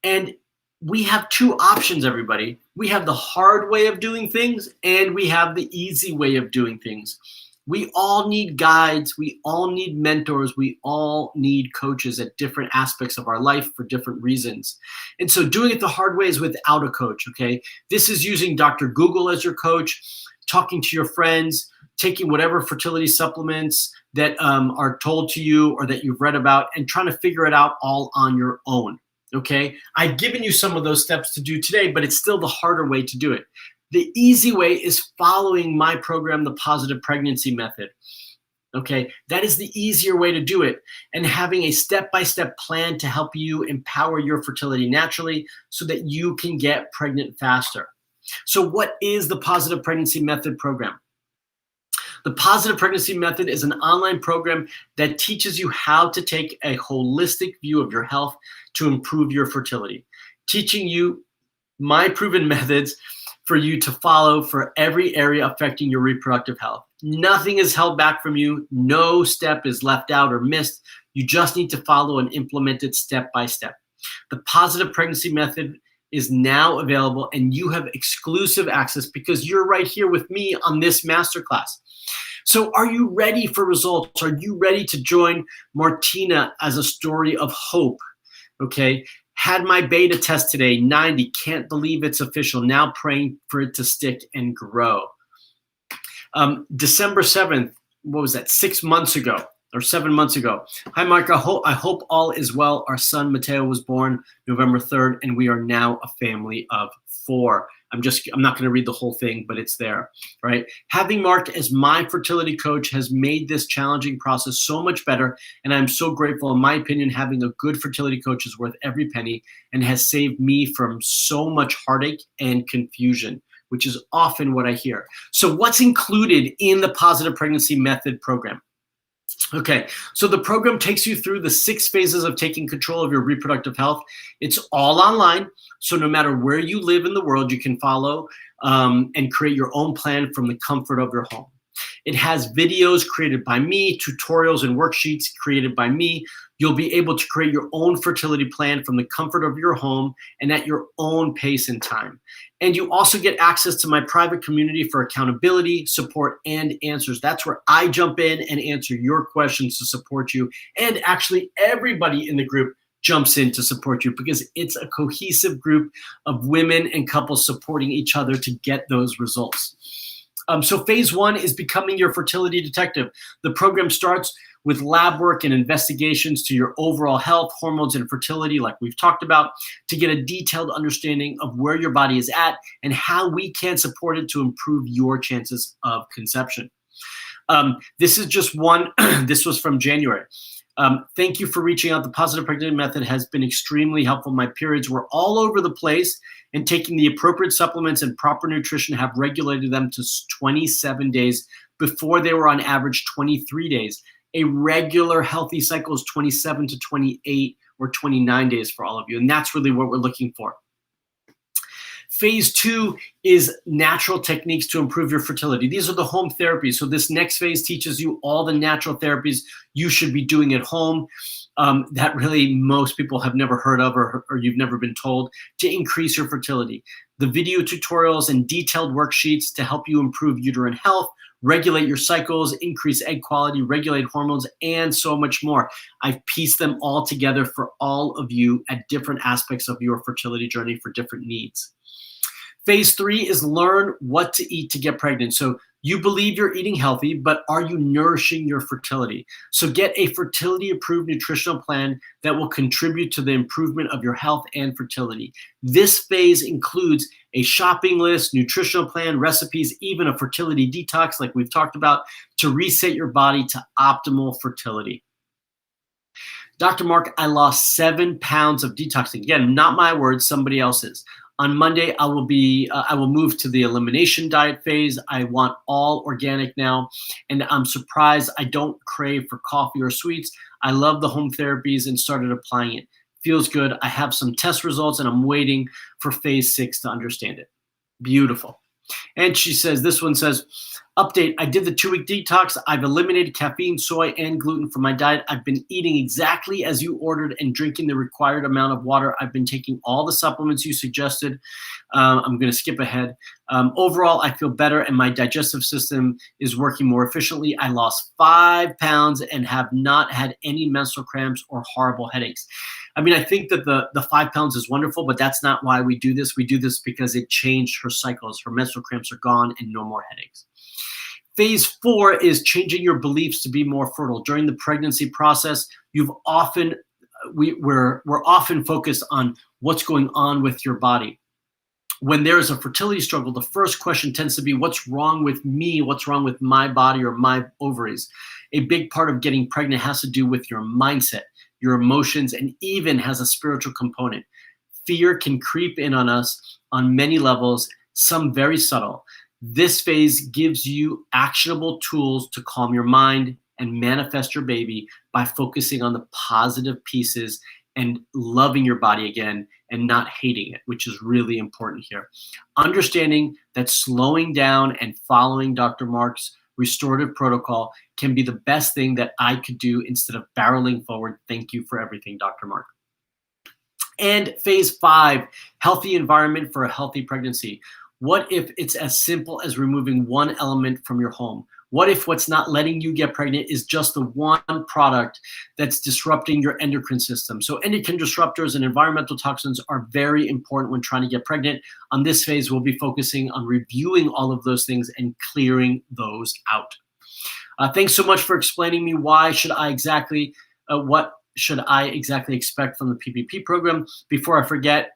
Speaker 1: And we have 2 options, everybody. We have the hard way of doing things and we have the easy way of doing things. We all need guides. We all need mentors. We all need coaches at different aspects of our life for different reasons. And so doing it the hard way is without a coach, okay? This is using Dr. Google as your coach, talking to your friends, taking whatever fertility supplements that are told to you or that you've read about and trying to figure it out all on your own. Okay, I've given you some of those steps to do today, but it's still the harder way to do it. The easy way is following my program, the Positive Pregnancy Method. Okay, that is the easier way to do it, and having a step-by-step plan to help you empower your fertility naturally so that you can get pregnant faster. So what is the Positive Pregnancy Method program? The Positive Pregnancy Method is an online program that teaches you how to take a holistic view of your health to improve your fertility, teaching you my proven methods for you to follow for every area affecting your reproductive health. Nothing is held back from you. No step is left out or missed. You just need to follow and implement it step by step. The Positive Pregnancy Method is now available, and you have exclusive access because you're right here with me on this masterclass. So are you ready for results? Are you ready to join Martina as a story of hope? Okay. Had my beta test today, 90, can't believe it's official. Now praying for it to stick and grow. December 7th, what was that, 6 months ago or 7 months ago. Hi, Mark, I hope all is well. Our son, Mateo, was born November 3rd, and we are now a family of 4. I'm not going to read the whole thing, but it's there, right? Having Mark as my fertility coach has made this challenging process so much better, and I'm so grateful. In my opinion, having a good fertility coach is worth every penny and has saved me from so much heartache and confusion, which is often what I hear. So what's included in the Positive Pregnancy Method program? Okay, so the program takes you through the 6 phases of taking control of your reproductive health. It's all online, so no matter where you live in the world, you can follow and create your own plan from the comfort of your home. It has videos created by me, tutorials and worksheets created by me. You'll be able to create your own fertility plan from the comfort of your home and at your own pace and time. And you also get access to my private community for accountability, support, and answers. That's where I jump in and answer your questions to support you. And actually, everybody in the group jumps in to support you because it's a cohesive group of women and couples supporting each other to get those results. So phase 1 is becoming your fertility detective. The program starts with lab work and investigations to your overall health, hormones, and fertility, like we've talked about, to get a detailed understanding of where your body is at and how we can support it to improve your chances of conception. This is just one. This was from January. Thank you for reaching out. The Positive Pregnancy Method has been extremely helpful. My periods were all over the place, and taking the appropriate supplements and proper nutrition have regulated them to 27 days before they were on average 23 days. A regular healthy cycle is 27 to 28 or 29 days for all of you, and that's really what we're looking for. Phase 2 is natural techniques to improve your fertility. These are the home therapies. So this next phase teaches you all the natural therapies you should be doing at home that really most people have never heard of or you've never been told to increase your fertility. The video tutorials and detailed worksheets to help you improve uterine health, regulate your cycles, increase egg quality, regulate hormones, and so much more. I've pieced them all together for all of you at different aspects of your fertility journey for different needs. Phase 3 is learn what to eat to get pregnant. So you believe you're eating healthy, but are you nourishing your fertility? So get a fertility-approved nutritional plan that will contribute to the improvement of your health and fertility. This phase includes a shopping list, nutritional plan, recipes, even a fertility detox like we've talked about to reset your body to optimal fertility. Dr. Mark, I lost 7 pounds of detoxing. Again, not my words, somebody else's. On Monday, I will move to the elimination diet phase. I want all organic now, and I'm surprised I don't crave for coffee or sweets. I love the home therapies and started applying it. Feels good. I have some test results, and I'm waiting for phase 6 to understand it. Beautiful. And she says, this one says, update, I did the 2-week detox. I've eliminated caffeine, soy, and gluten from my diet. I've been eating exactly as you ordered and drinking the required amount of water. I've been taking all the supplements you suggested. I'm going to skip ahead. Overall, I feel better and my digestive system is working more efficiently. I lost 5 pounds and have not had any menstrual cramps or horrible headaches. I mean, I think that the 5 pounds is wonderful, but that's not why we do this. We do this because it changed her cycles. Her menstrual cramps are gone and no more headaches. Phase 4 is changing your beliefs to be more fertile. During the pregnancy process, we're often focused on what's going on with your body. When there's a fertility struggle, the first question tends to be, what's wrong with me? What's wrong with my body or my ovaries? A big part of getting pregnant has to do with your mindset, your emotions, and even has a spiritual component. Fear can creep in on us on many levels, some very subtle. This phase gives you actionable tools to calm your mind and manifest your baby by focusing on the positive pieces and loving your body again and not hating it, which is really important here. Understanding that slowing down and following Dr. Mark's restorative protocol can be the best thing that I could do instead of barreling forward. Thank you for everything, Dr. Mark. And phase 5, healthy environment for a healthy pregnancy. What if it's as simple as removing one element from your home? What if what's not letting you get pregnant is just the one product that's disrupting your endocrine system? So endocrine disruptors and environmental toxins are very important when trying to get pregnant. On this phase, we'll be focusing on reviewing all of those things and clearing those out. Thanks so much for explaining me what should I exactly expect from the PPP program. Before I forget,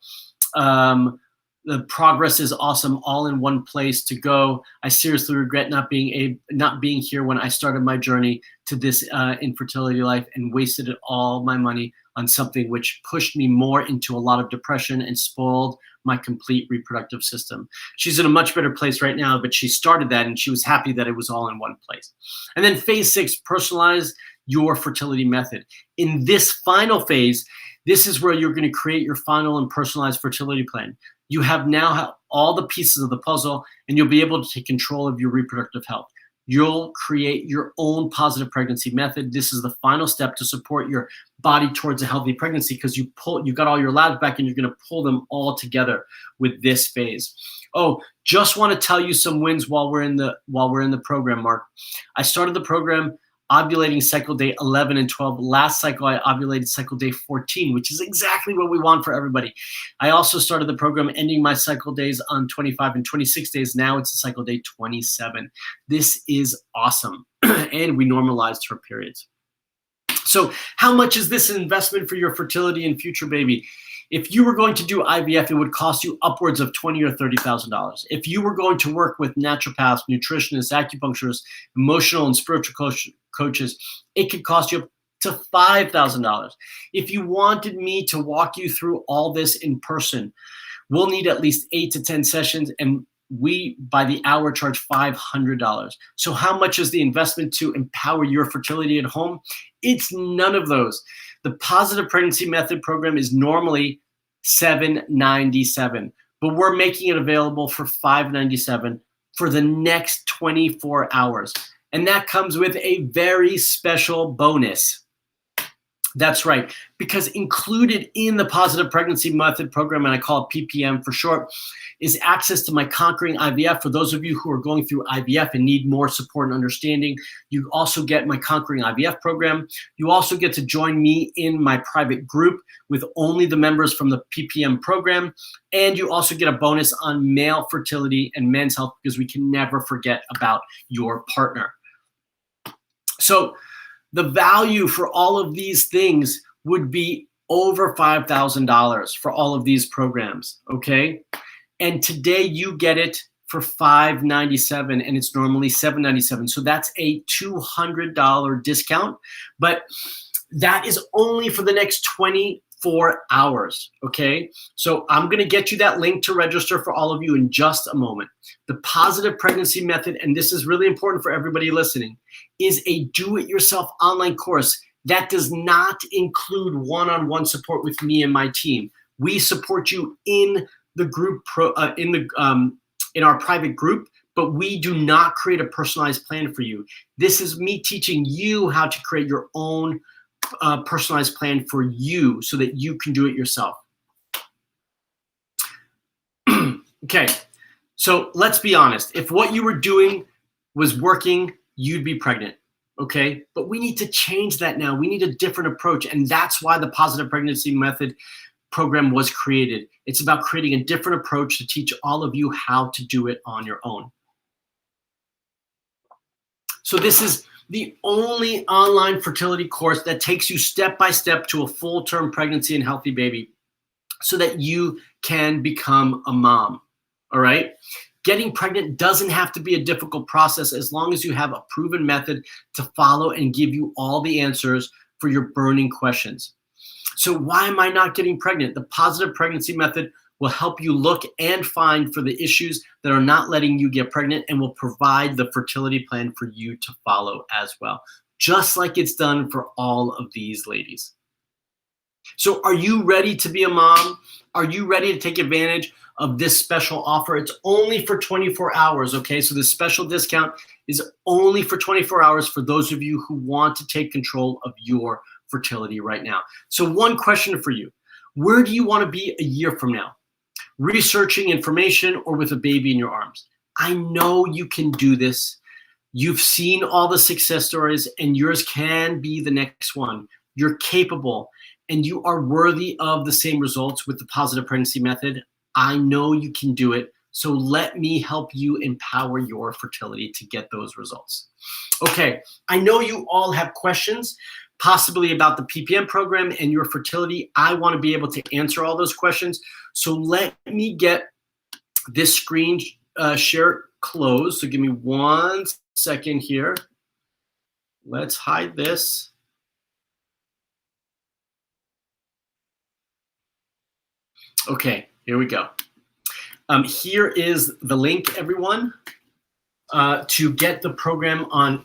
Speaker 1: the progress is awesome, all in one place to go. I seriously regret not being here when I started my journey to this infertility life and wasted all my money on something which pushed me more into a lot of depression and spoiled my complete reproductive system. She's in a much better place right now, but she started that and she was happy that it was all in one place. And then phase 6, personalize your fertility method. In this final phase, this is where you're going to create your final and personalized fertility plan. You have now all the pieces of the puzzle, and you'll be able to take control of your reproductive health. You'll create your own positive pregnancy method. This is the final step to support your body towards a healthy pregnancy, because you got all your labs back and you're going to pull them all together with this phase. Oh, just want to tell you some wins while we're in the program, Mark. I started the program ovulating cycle day 11 and 12. Last cycle, I ovulated cycle day 14, which is exactly what we want for everybody. I also started the program ending my cycle days on 25 and 26 days. Now it's a cycle day 27. This is awesome. And we normalized her periods. So how much is this investment for your fertility and future baby? If you were going to do IVF, it would cost you upwards of $20,000 or $30,000. If you were going to work with naturopaths, nutritionists, acupuncturists, emotional and spiritual coaches, it could cost you up to $5,000. If you wanted me to walk you through all this in person, we'll need at least 8 to 10 sessions, and we, by the hour, charge $500. So how much is the investment to empower your fertility at home? It's none of those. The Positive Pregnancy Method program is normally $797, but we're making it available for $597 for the next 24 hours. And that comes with a very special bonus. That's right, because included in the Positive Pregnancy Method program, and I call it PPM for short, is access to my Conquering IVF. For those of you who are going through IVF and need more support and understanding, you also get my Conquering IVF program. You also get to join me in my private group with only the members from the PPM program. And you also get a bonus on male fertility and men's health, because we can never forget about your partner. So the value for all of these things would be over $5,000 for all of these programs, okay? And today you get it for $597, and it's normally $797. So that's a $200 discount, but that is only for the next 24 hours, okay? So I'm gonna get you that link to register for all of you in just a moment. The Positive Pregnancy Method, and this is really important for everybody listening, is a do-it-yourself online course that does not include one-on-one support with me and my team. We support you in the group in our private group, but we do not create a personalized plan for you. This is me teaching you how to create your own personalized plan for you so that you can do it yourself. Okay, so let's be honest. If what you were doing was working, you'd be pregnant, okay? But we need to change that now. We need a different approach, and that's why the Positive Pregnancy Method program was created. It's about creating a different approach to teach all of you how to do it on your own. So this is the only online fertility course that takes you step by step to a full-term pregnancy and healthy baby so that you can become a mom, all right? Getting pregnant doesn't have to be a difficult process as long as you have a proven method to follow and give you all the answers for your burning questions. So why am I not getting pregnant? The Positive Pregnancy Method will help you look and find for the issues that are not letting you get pregnant, and will provide the fertility plan for you to follow as well, just like it's done for all of these ladies. So are you ready to be a mom? Are you ready to take advantage of this special offer? It's only for 24 hours, okay? So this special discount is only for 24 hours for those of you who want to take control of your fertility right now. So one question for you: where do you want to be a year from now? Researching information or with a baby in your arms? I know you can do this. You've seen all the success stories, and yours can be the next one. You're capable, and you are worthy of the same results with the positive pregnancy method. I know you can do it. So let me help you empower your fertility to get those results. Okay, I know you all have questions, possibly about the PPM program and your fertility. I want to be able to answer all those questions. So let me get this screen share closed. So give me 1 second here. Let's hide this. Okay, here we go. Here is the link, everyone, to get the program on.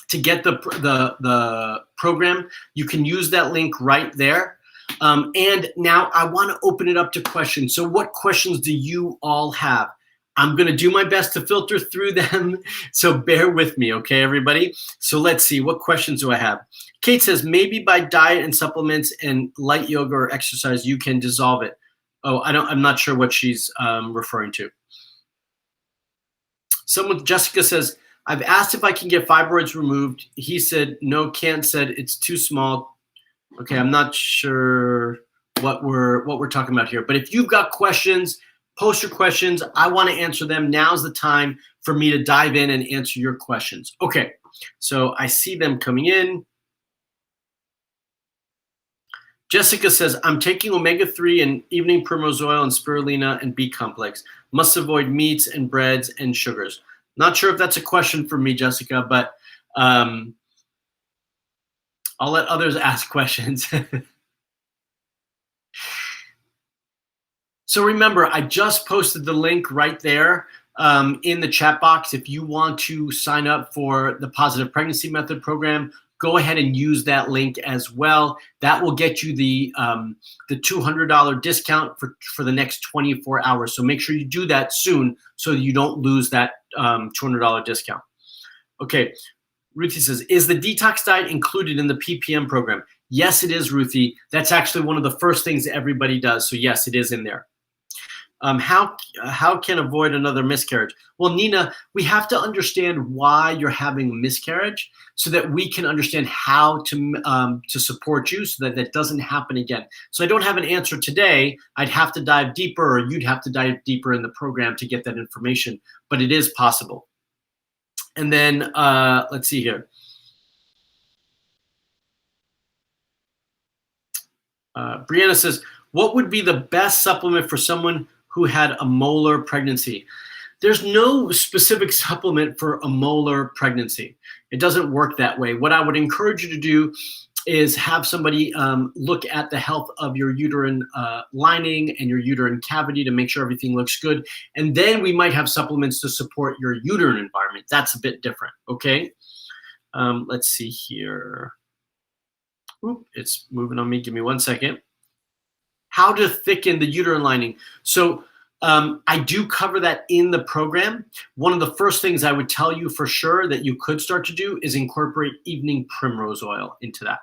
Speaker 1: To get the program, you can use that link right there. And now I want to open it up to questions. So what questions do you all have? I'm going to do my best to filter through them, so bear with me, okay, everybody? So let's see, what questions do I have? Kate says, maybe by diet and supplements and light yoga or exercise, you can dissolve it. Oh, I'm not sure what she's referring to. Jessica says, I've asked if I can get fibroids removed. He said, no, can't, said it's too small. Okay, I'm not sure what we're talking about here. But if you've got questions, post your questions. I want to answer them. Now's the time for me to dive in and answer your questions. Okay, so I see them coming in. Jessica says, I'm taking omega-3 and evening primrose oil and spirulina and B complex. Must avoid meats and breads and sugars. Not sure if that's a question for me, Jessica, but I'll let others ask questions. So remember, I just posted the link right there in the chat box. If you want to sign up for the Positive Pregnancy Method program, go ahead and use that link as well. That will get you the $200 discount for the next 24 hours. So make sure you do that soon so you don't lose that $200 discount. Okay, Ruthie says, is the detox diet included in the PPM program? Yes, it is, Ruthie. That's actually one of the first things everybody does. So yes, it is in there. How can avoid another miscarriage? Well, Nina, we have to understand why you're having a miscarriage so that we can understand how to support you so that that doesn't happen again. So I don't have an answer today. I'd have to dive deeper, or you'd have to dive deeper in the program to get that information, but it is possible. And then let's see here. Brianna says, what would be the best supplement for someone who had a molar pregnancy? There's no specific supplement for a molar pregnancy. It doesn't work that way. What I would encourage you to do is have somebody look at the health of your uterine lining and your uterine cavity to make sure everything looks good. And then we might have supplements to support your uterine environment. That's a bit different, okay? Let's see here. Oop, it's moving on me. Give me 1 second. How to thicken the uterine lining. So I do cover that in the program. One of the first things I would tell you for sure that you could start to do is incorporate evening primrose oil into that,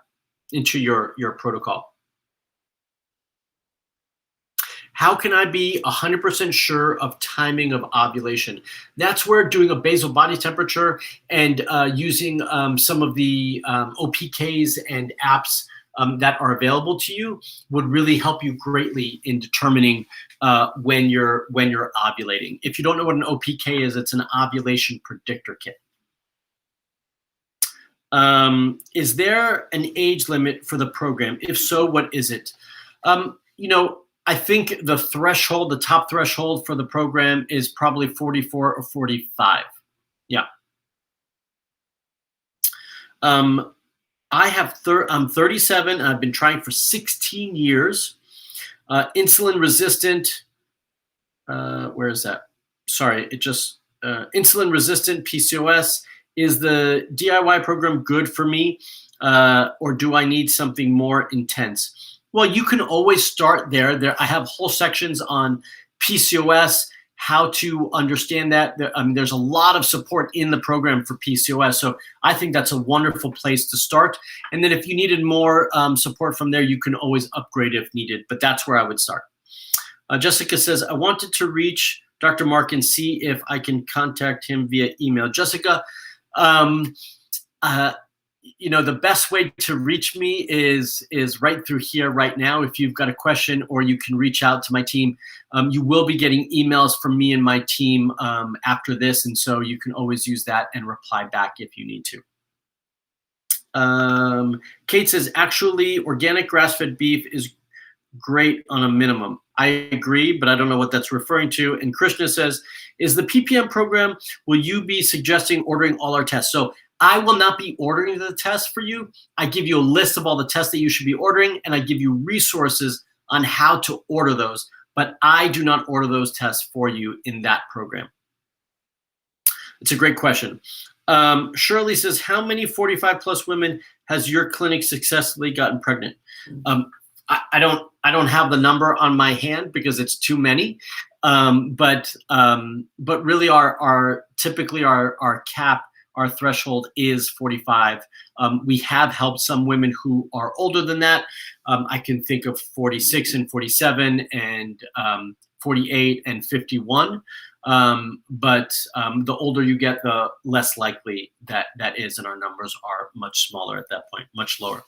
Speaker 1: into your protocol. How can I be 100% sure of timing of ovulation? That's where doing a basal body temperature and using some of the OPKs and apps that are available to you would really help you greatly in determining when you're ovulating. If you don't know what an OPK is, it's an ovulation predictor kit. Is there an age limit for the program? If so, what is it? I think the threshold, the top threshold for the program is probably 44 or 45. Yeah. I'm 37 and I've been trying for 16 years. Insulin resistant, where is that? Sorry, insulin resistant PCOS. Is the DIY program good for me? Or do I need something more intense? Well, you can always start there. I have whole sections on PCOS, how to understand that. There's a lot of support in the program for PCOS. So I think that's a wonderful place to start. And then if you needed more support from there, you can always upgrade if needed. But that's where I would start. Jessica says, I wanted to reach Dr. Mark and see if I can contact him via email. Jessica, the best way to reach me is right through here right now. If you've got a question, or you can reach out to my team. You will be getting emails from me and my team after this, and so you can always use that and reply back if you need to. Kate says, actually, organic grass-fed beef is great on a minimum. I agree, but I don't know what that's referring to. And Krishna says, is the PPM program, will you be suggesting ordering all our tests? So I will not be ordering the tests for you. I give you a list of all the tests that you should be ordering, and I give you resources on how to order those. But I do not order those tests for you in that program. It's a great question. Shirley says, how many 45 plus women has your clinic successfully gotten pregnant? I don't have the number on my hand because it's too many. But really typically our cap, our threshold is 45. We have helped some women who are older than that. I can think of 46 and 47 and 48 and 51. But the older you get, the less likely that is, and our numbers are much smaller at that point, much lower.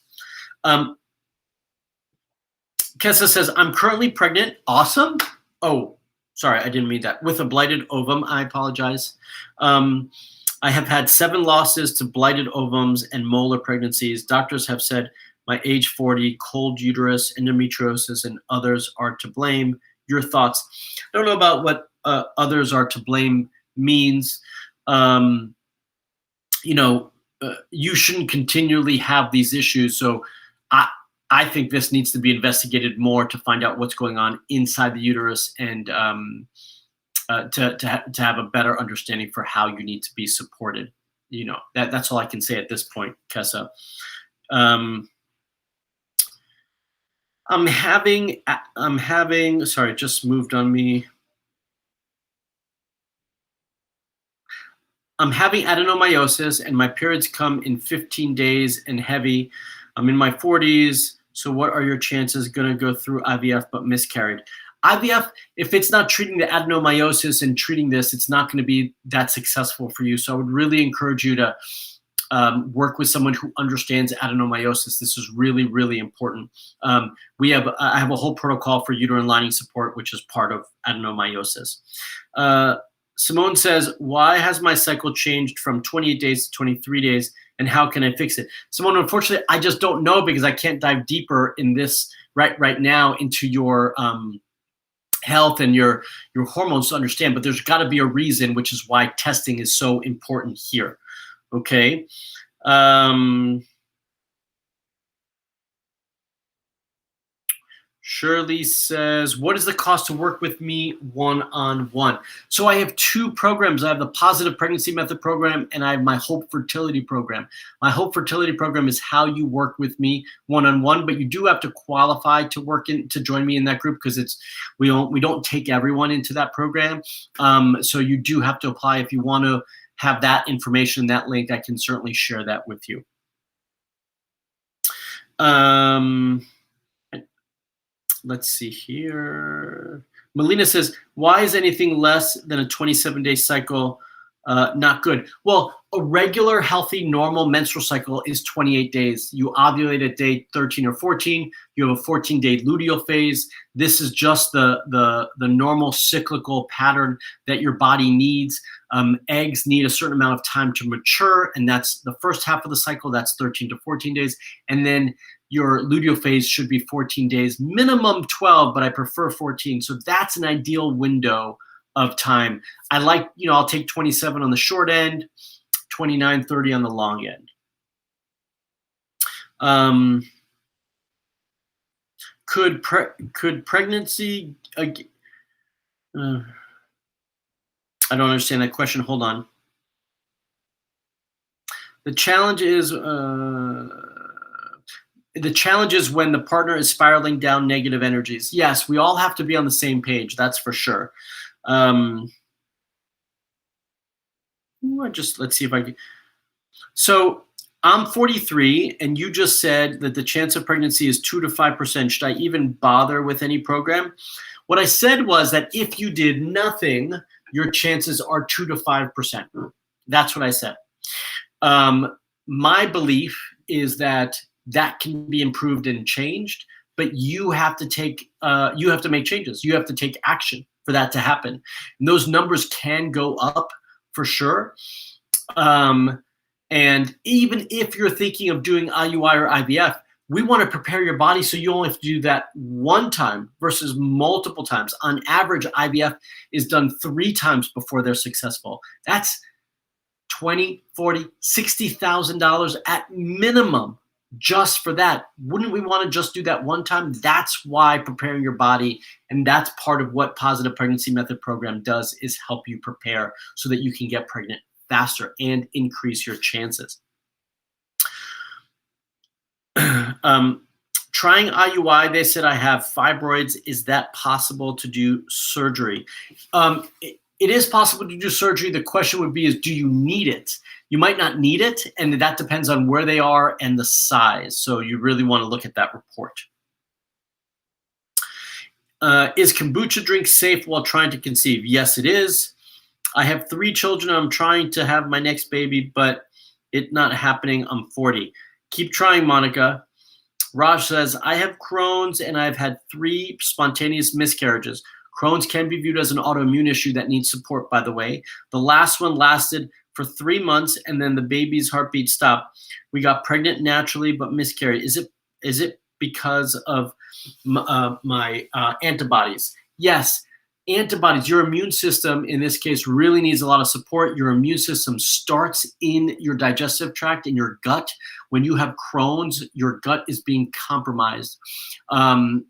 Speaker 1: Kessa says, I'm currently pregnant. Awesome. Oh, sorry, I didn't mean that. With a blighted ovum, I apologize. I have had 7 losses to blighted ovums and molar pregnancies. Doctors have said my age 40, cold uterus, endometriosis, and others are to blame. Your thoughts? I don't know about what others are to blame means. You shouldn't continually have these issues. So I think this needs to be investigated more to find out what's going on inside the uterus, and to have a better understanding for how you need to be supported. That's all I can say at this point, Kessa. I'm having, sorry, it just moved on me. I'm having adenomyosis and my periods come in 15 days and heavy. I'm in my 40s. So what are your chances? Going to go through IVF but miscarried. IVF, if it's not treating the adenomyosis and treating this, it's not going to be that successful for you. So I would really encourage you to work with someone who understands adenomyosis. This is really, really important. I have a whole protocol for uterine lining support, which is part of adenomyosis. Simone says, why has my cycle changed from 28 days to 23 days, and how can I fix it? Simone, unfortunately, I just don't know, because I can't dive deeper in this right now into your health and your hormones to understand, but there's got to be a reason, which is why testing is so important here. Okay. Shirley says, what is the cost to work with me one-on-one? So I have 2 programs. I have the Positive Pregnancy Method program, and I have my Hope Fertility program. My Hope Fertility program is how you work with me one-on-one, but you do have to qualify to join me in that group, because we don't take everyone into that program. So you do have to apply. If you want to have that information, that link, I can certainly share that with you. Let's see here. Melina says, why is anything less than a 27-day cycle not good? Well, a regular, healthy, normal menstrual cycle is 28 days. You ovulate at day 13 or 14. You have a 14-day luteal phase. This is just the normal cyclical pattern that your body needs. Eggs need a certain amount of time to mature, and that's the first half of the cycle. That's 13 to 14 days. And then your luteal phase should be 14 days, minimum 12, but I prefer 14. So that's an ideal window of time. I like, I'll take 27 on the short end, 29, 30 on the long end. Could pregnancy? I don't understand that question. Hold on. The challenge is when the partner is spiraling down negative energies. Yes, we all have to be on the same page. That's for sure. Let's see if I can. So I'm 43, and you just said that the chance of pregnancy is 2 to 5%. Should I even bother with any program? What I said was that if you did nothing, your chances are 2 to 5%. That's what I said. My belief is that can be improved and changed, but you have to make changes. You have to take action for that to happen. And those numbers can go up for sure. And even if you're thinking of doing IUI or IVF, we want to prepare your body so you only have to do that one time versus multiple times. On average, IVF is done 3 times before they're successful. That's $20,000, $40,000, $60,000 at minimum just for that. Wouldn't we want to just do that one time? That's why preparing your body, and that's part of what Positive Pregnancy Method program does, is help you prepare so that you can get pregnant faster and increase your chances. Trying IUI, they said I have fibroids. Is that possible to do surgery? It is possible to do surgery. The question would be is, do you need it? You might not need it, and that depends on where they are and the size. So you really want to look at that report. Is kombucha drink safe while trying to conceive? Yes, it is. I have 3 children. I'm trying to have my next baby, but it's not happening. I'm 40. Keep trying, Monica. Raj says, I have Crohn's and I've had 3 spontaneous miscarriages. Crohn's can be viewed as an autoimmune issue that needs support, by the way. The last one lasted for 3 months, and then the baby's heartbeat stopped. We got pregnant naturally, but miscarried. Is it because of my antibodies? Yes, antibodies. Your immune system, in this case, really needs a lot of support. Your immune system starts in your digestive tract, in your gut. When you have Crohn's, your gut is being compromised. And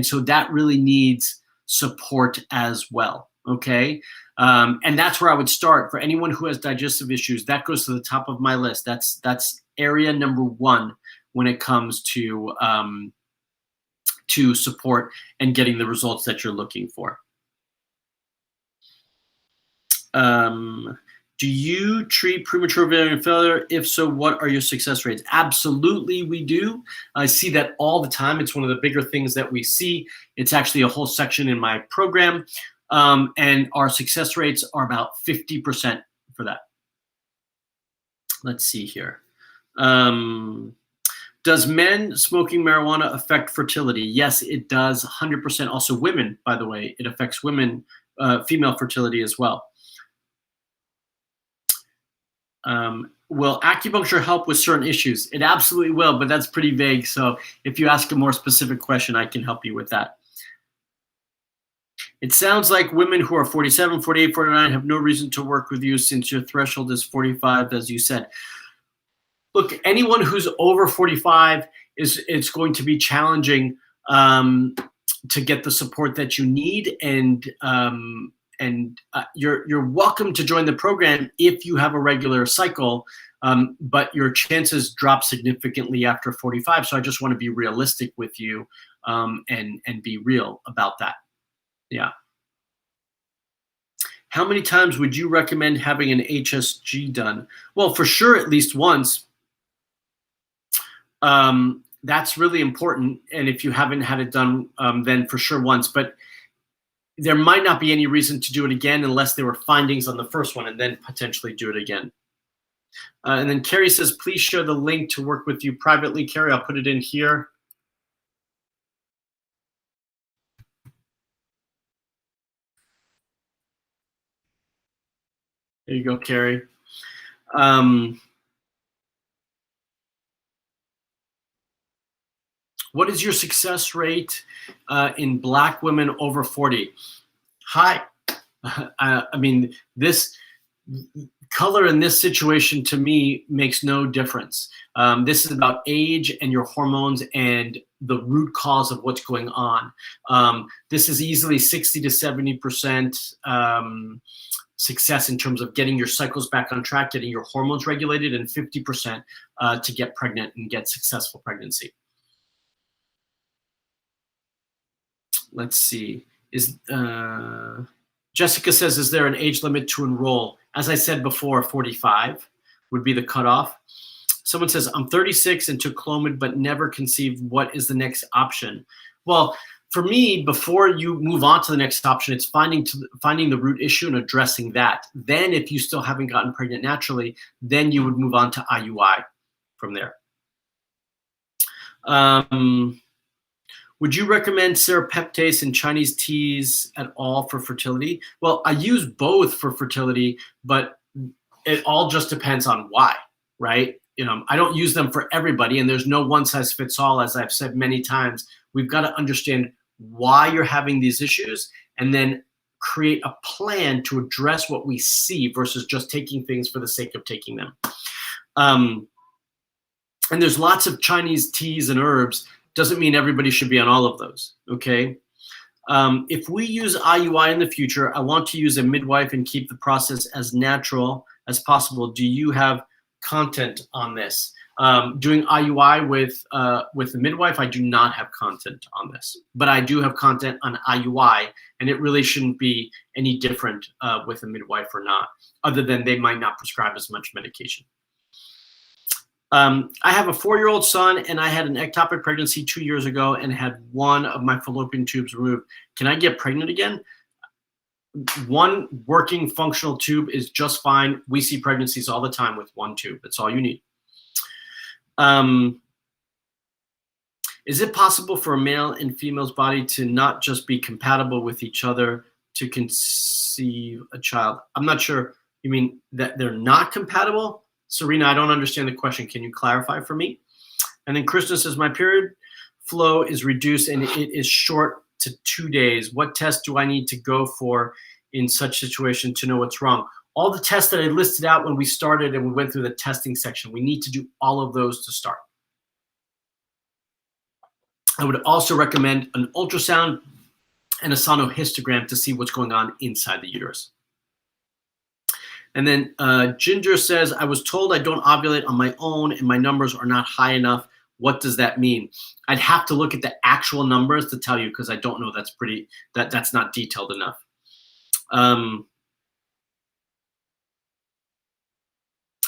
Speaker 1: so that really needs support as well, okay? And that's where I would start. For anyone who has digestive issues, that goes to the top of my list. That's area number 1 when it comes to support and getting the results that you're looking for. Do you treat premature ovarian failure? If so, what are your success rates? Absolutely, we do. I see that all the time. It's one of the bigger things that we see. It's actually a whole section in my program. And our success rates are about 50% for that. Let's see here. Does men smoking marijuana affect fertility? Yes, it does, 100%. Also women, by the way. It affects women, female fertility as well. Will acupuncture help with certain issues? It absolutely will, but that's pretty vague. So if you ask a more specific question, I can help you with that. It sounds like women who are 47, 48, 49 have no reason to work with you since your threshold is 45, as you said. Look, anyone who's over 45 it's going to be challenging to get the support that you need, and you're welcome to join the program if you have a regular cycle, but your chances drop significantly after 45. So I just want to be realistic with you and be real about that. Yeah. How many times would you recommend having an HSG done? Well, for sure, at least once. That's really important. And if you haven't had it done, then for sure once. But there might not be any reason to do it again unless there were findings on the first one, and then potentially do it again. And then Carrie says, please share the link to work with you privately. Carrie, I'll put it in here. There you go, Carrie. What is your success rate in Black women over 40? High. I mean, color in this situation to me makes no difference. This is about age and your hormones and the root cause of what's going on. This is easily 60 to 70% success in terms of getting your cycles back on track, getting your hormones regulated, and 50% to get pregnant and get successful pregnancy. Let's see. Jessica says, is there an age limit to enroll? As I said before, 45 would be the cutoff. Someone says, I'm 36 and took Clomid, but never conceived. What is the next option? Well, for me, before you move on to the next option, it's finding the root issue and addressing that. Then if you still haven't gotten pregnant naturally, then you would move on to IUI from there. Would you recommend serapeptase and Chinese teas at all for fertility? Well, I use both for fertility, but it all just depends on why, right? I don't use them for everybody, and there's no one size fits all, as I've said many times. We've got to understand why you're having these issues and then create a plan to address what we see versus just taking things for the sake of taking them. And there's lots of Chinese teas and herbs. Doesn't mean everybody should be on all of those, okay? If we use IUI in the future, I want to use a midwife and keep the process as natural as possible. Do you have content on this? Doing IUI with the midwife, I do not have content on this, but I do have content on IUI, and it really shouldn't be any different with a midwife or not, other than they might not prescribe as much medication. I have a 4-year-old son, and I had an ectopic pregnancy 2 years ago and had one of my fallopian tubes removed. Can I get pregnant again? One working functional tube is just fine. We see pregnancies all the time with one tube. That's all you need. Is it possible for a male and female's body to not just be compatible with each other to conceive a child? I'm not sure. You mean that they're not compatible? Serena, I don't understand the question. Can you clarify for me? And then Krishna says, my period flow is reduced and it is short to 2 days. What test do I need to go for in such situation to know what's wrong? All the tests that I listed out when we started and we went through the testing section, we need to do all of those to start. I would also recommend an ultrasound and a sonohystogram to see what's going on inside the uterus. And then Ginger says, I was told I don't ovulate on my own and my numbers are not high enough. What does that mean? I'd have to look at the actual numbers to tell you because I don't know. That's not detailed enough.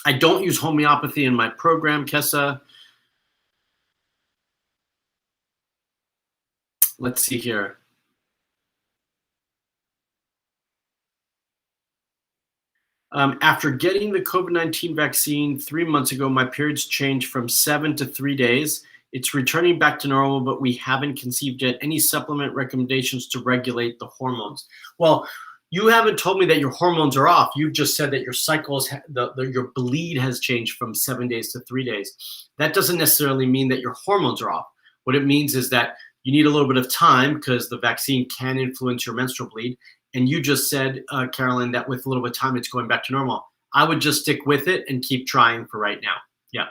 Speaker 1: I don't use homeopathy in my program, Kessa. Let's see here. After getting the COVID-19 vaccine 3 months ago, my periods changed from 7 to 3 days. It's returning back to normal, but we haven't conceived yet. Any supplement recommendations to regulate the hormones? Well, you haven't told me that your hormones are off. You've just said that your cycles, your bleed has changed from 7 days to 3 days. That doesn't necessarily mean that your hormones are off. What it means is that you need a little bit of time because the vaccine can influence your menstrual bleed. And you just said, Carolyn, that with a little bit of time, it's going back to normal. I would just stick with it and keep trying for right now. Yeah.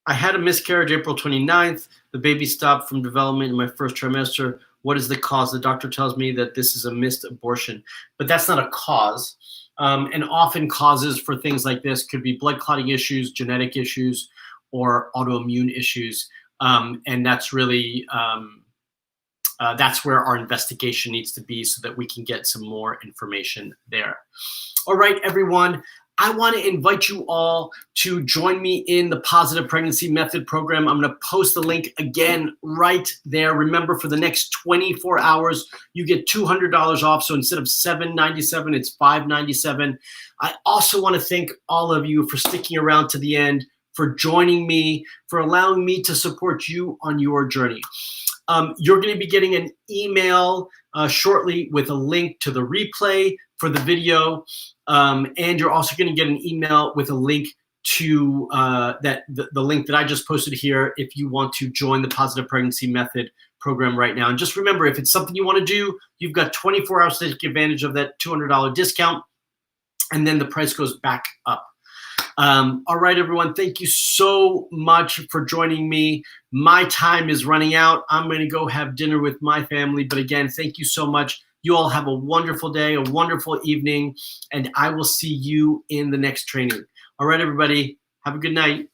Speaker 1: I had a miscarriage April 29th. The baby stopped from development in my first trimester. What is the cause? The doctor tells me that this is a missed abortion, but that's not a cause. And often causes for things like this could be blood clotting issues, genetic issues, or autoimmune issues. And that's really, that's where our investigation needs to be so that we can get some more information there. All right, everyone. I want to invite you all to join me in the Positive Pregnancy Method program. I'm going to post the link again right there. Remember, for the next 24 hours, you get $200 off. So instead of $797, it's $597. I also want to thank all of you for sticking around to the end, for joining me, for allowing me to support you on your journey. You're going to be getting an email shortly with a link to the replay for the video. And you're also going to get an email with a link to the link that I just posted here if you want to join the Positive Pregnancy Method program right now. And just remember, if it's something you want to do, you've got 24 hours to take advantage of that $200 discount, and then the price goes back up. All right, everyone, thank you so much for joining me. My time is running out. I'm going to go have dinner with my family. But again, thank you so much. You all have a wonderful day, a wonderful evening, and I will see you in the next training. All right, everybody, have a good night.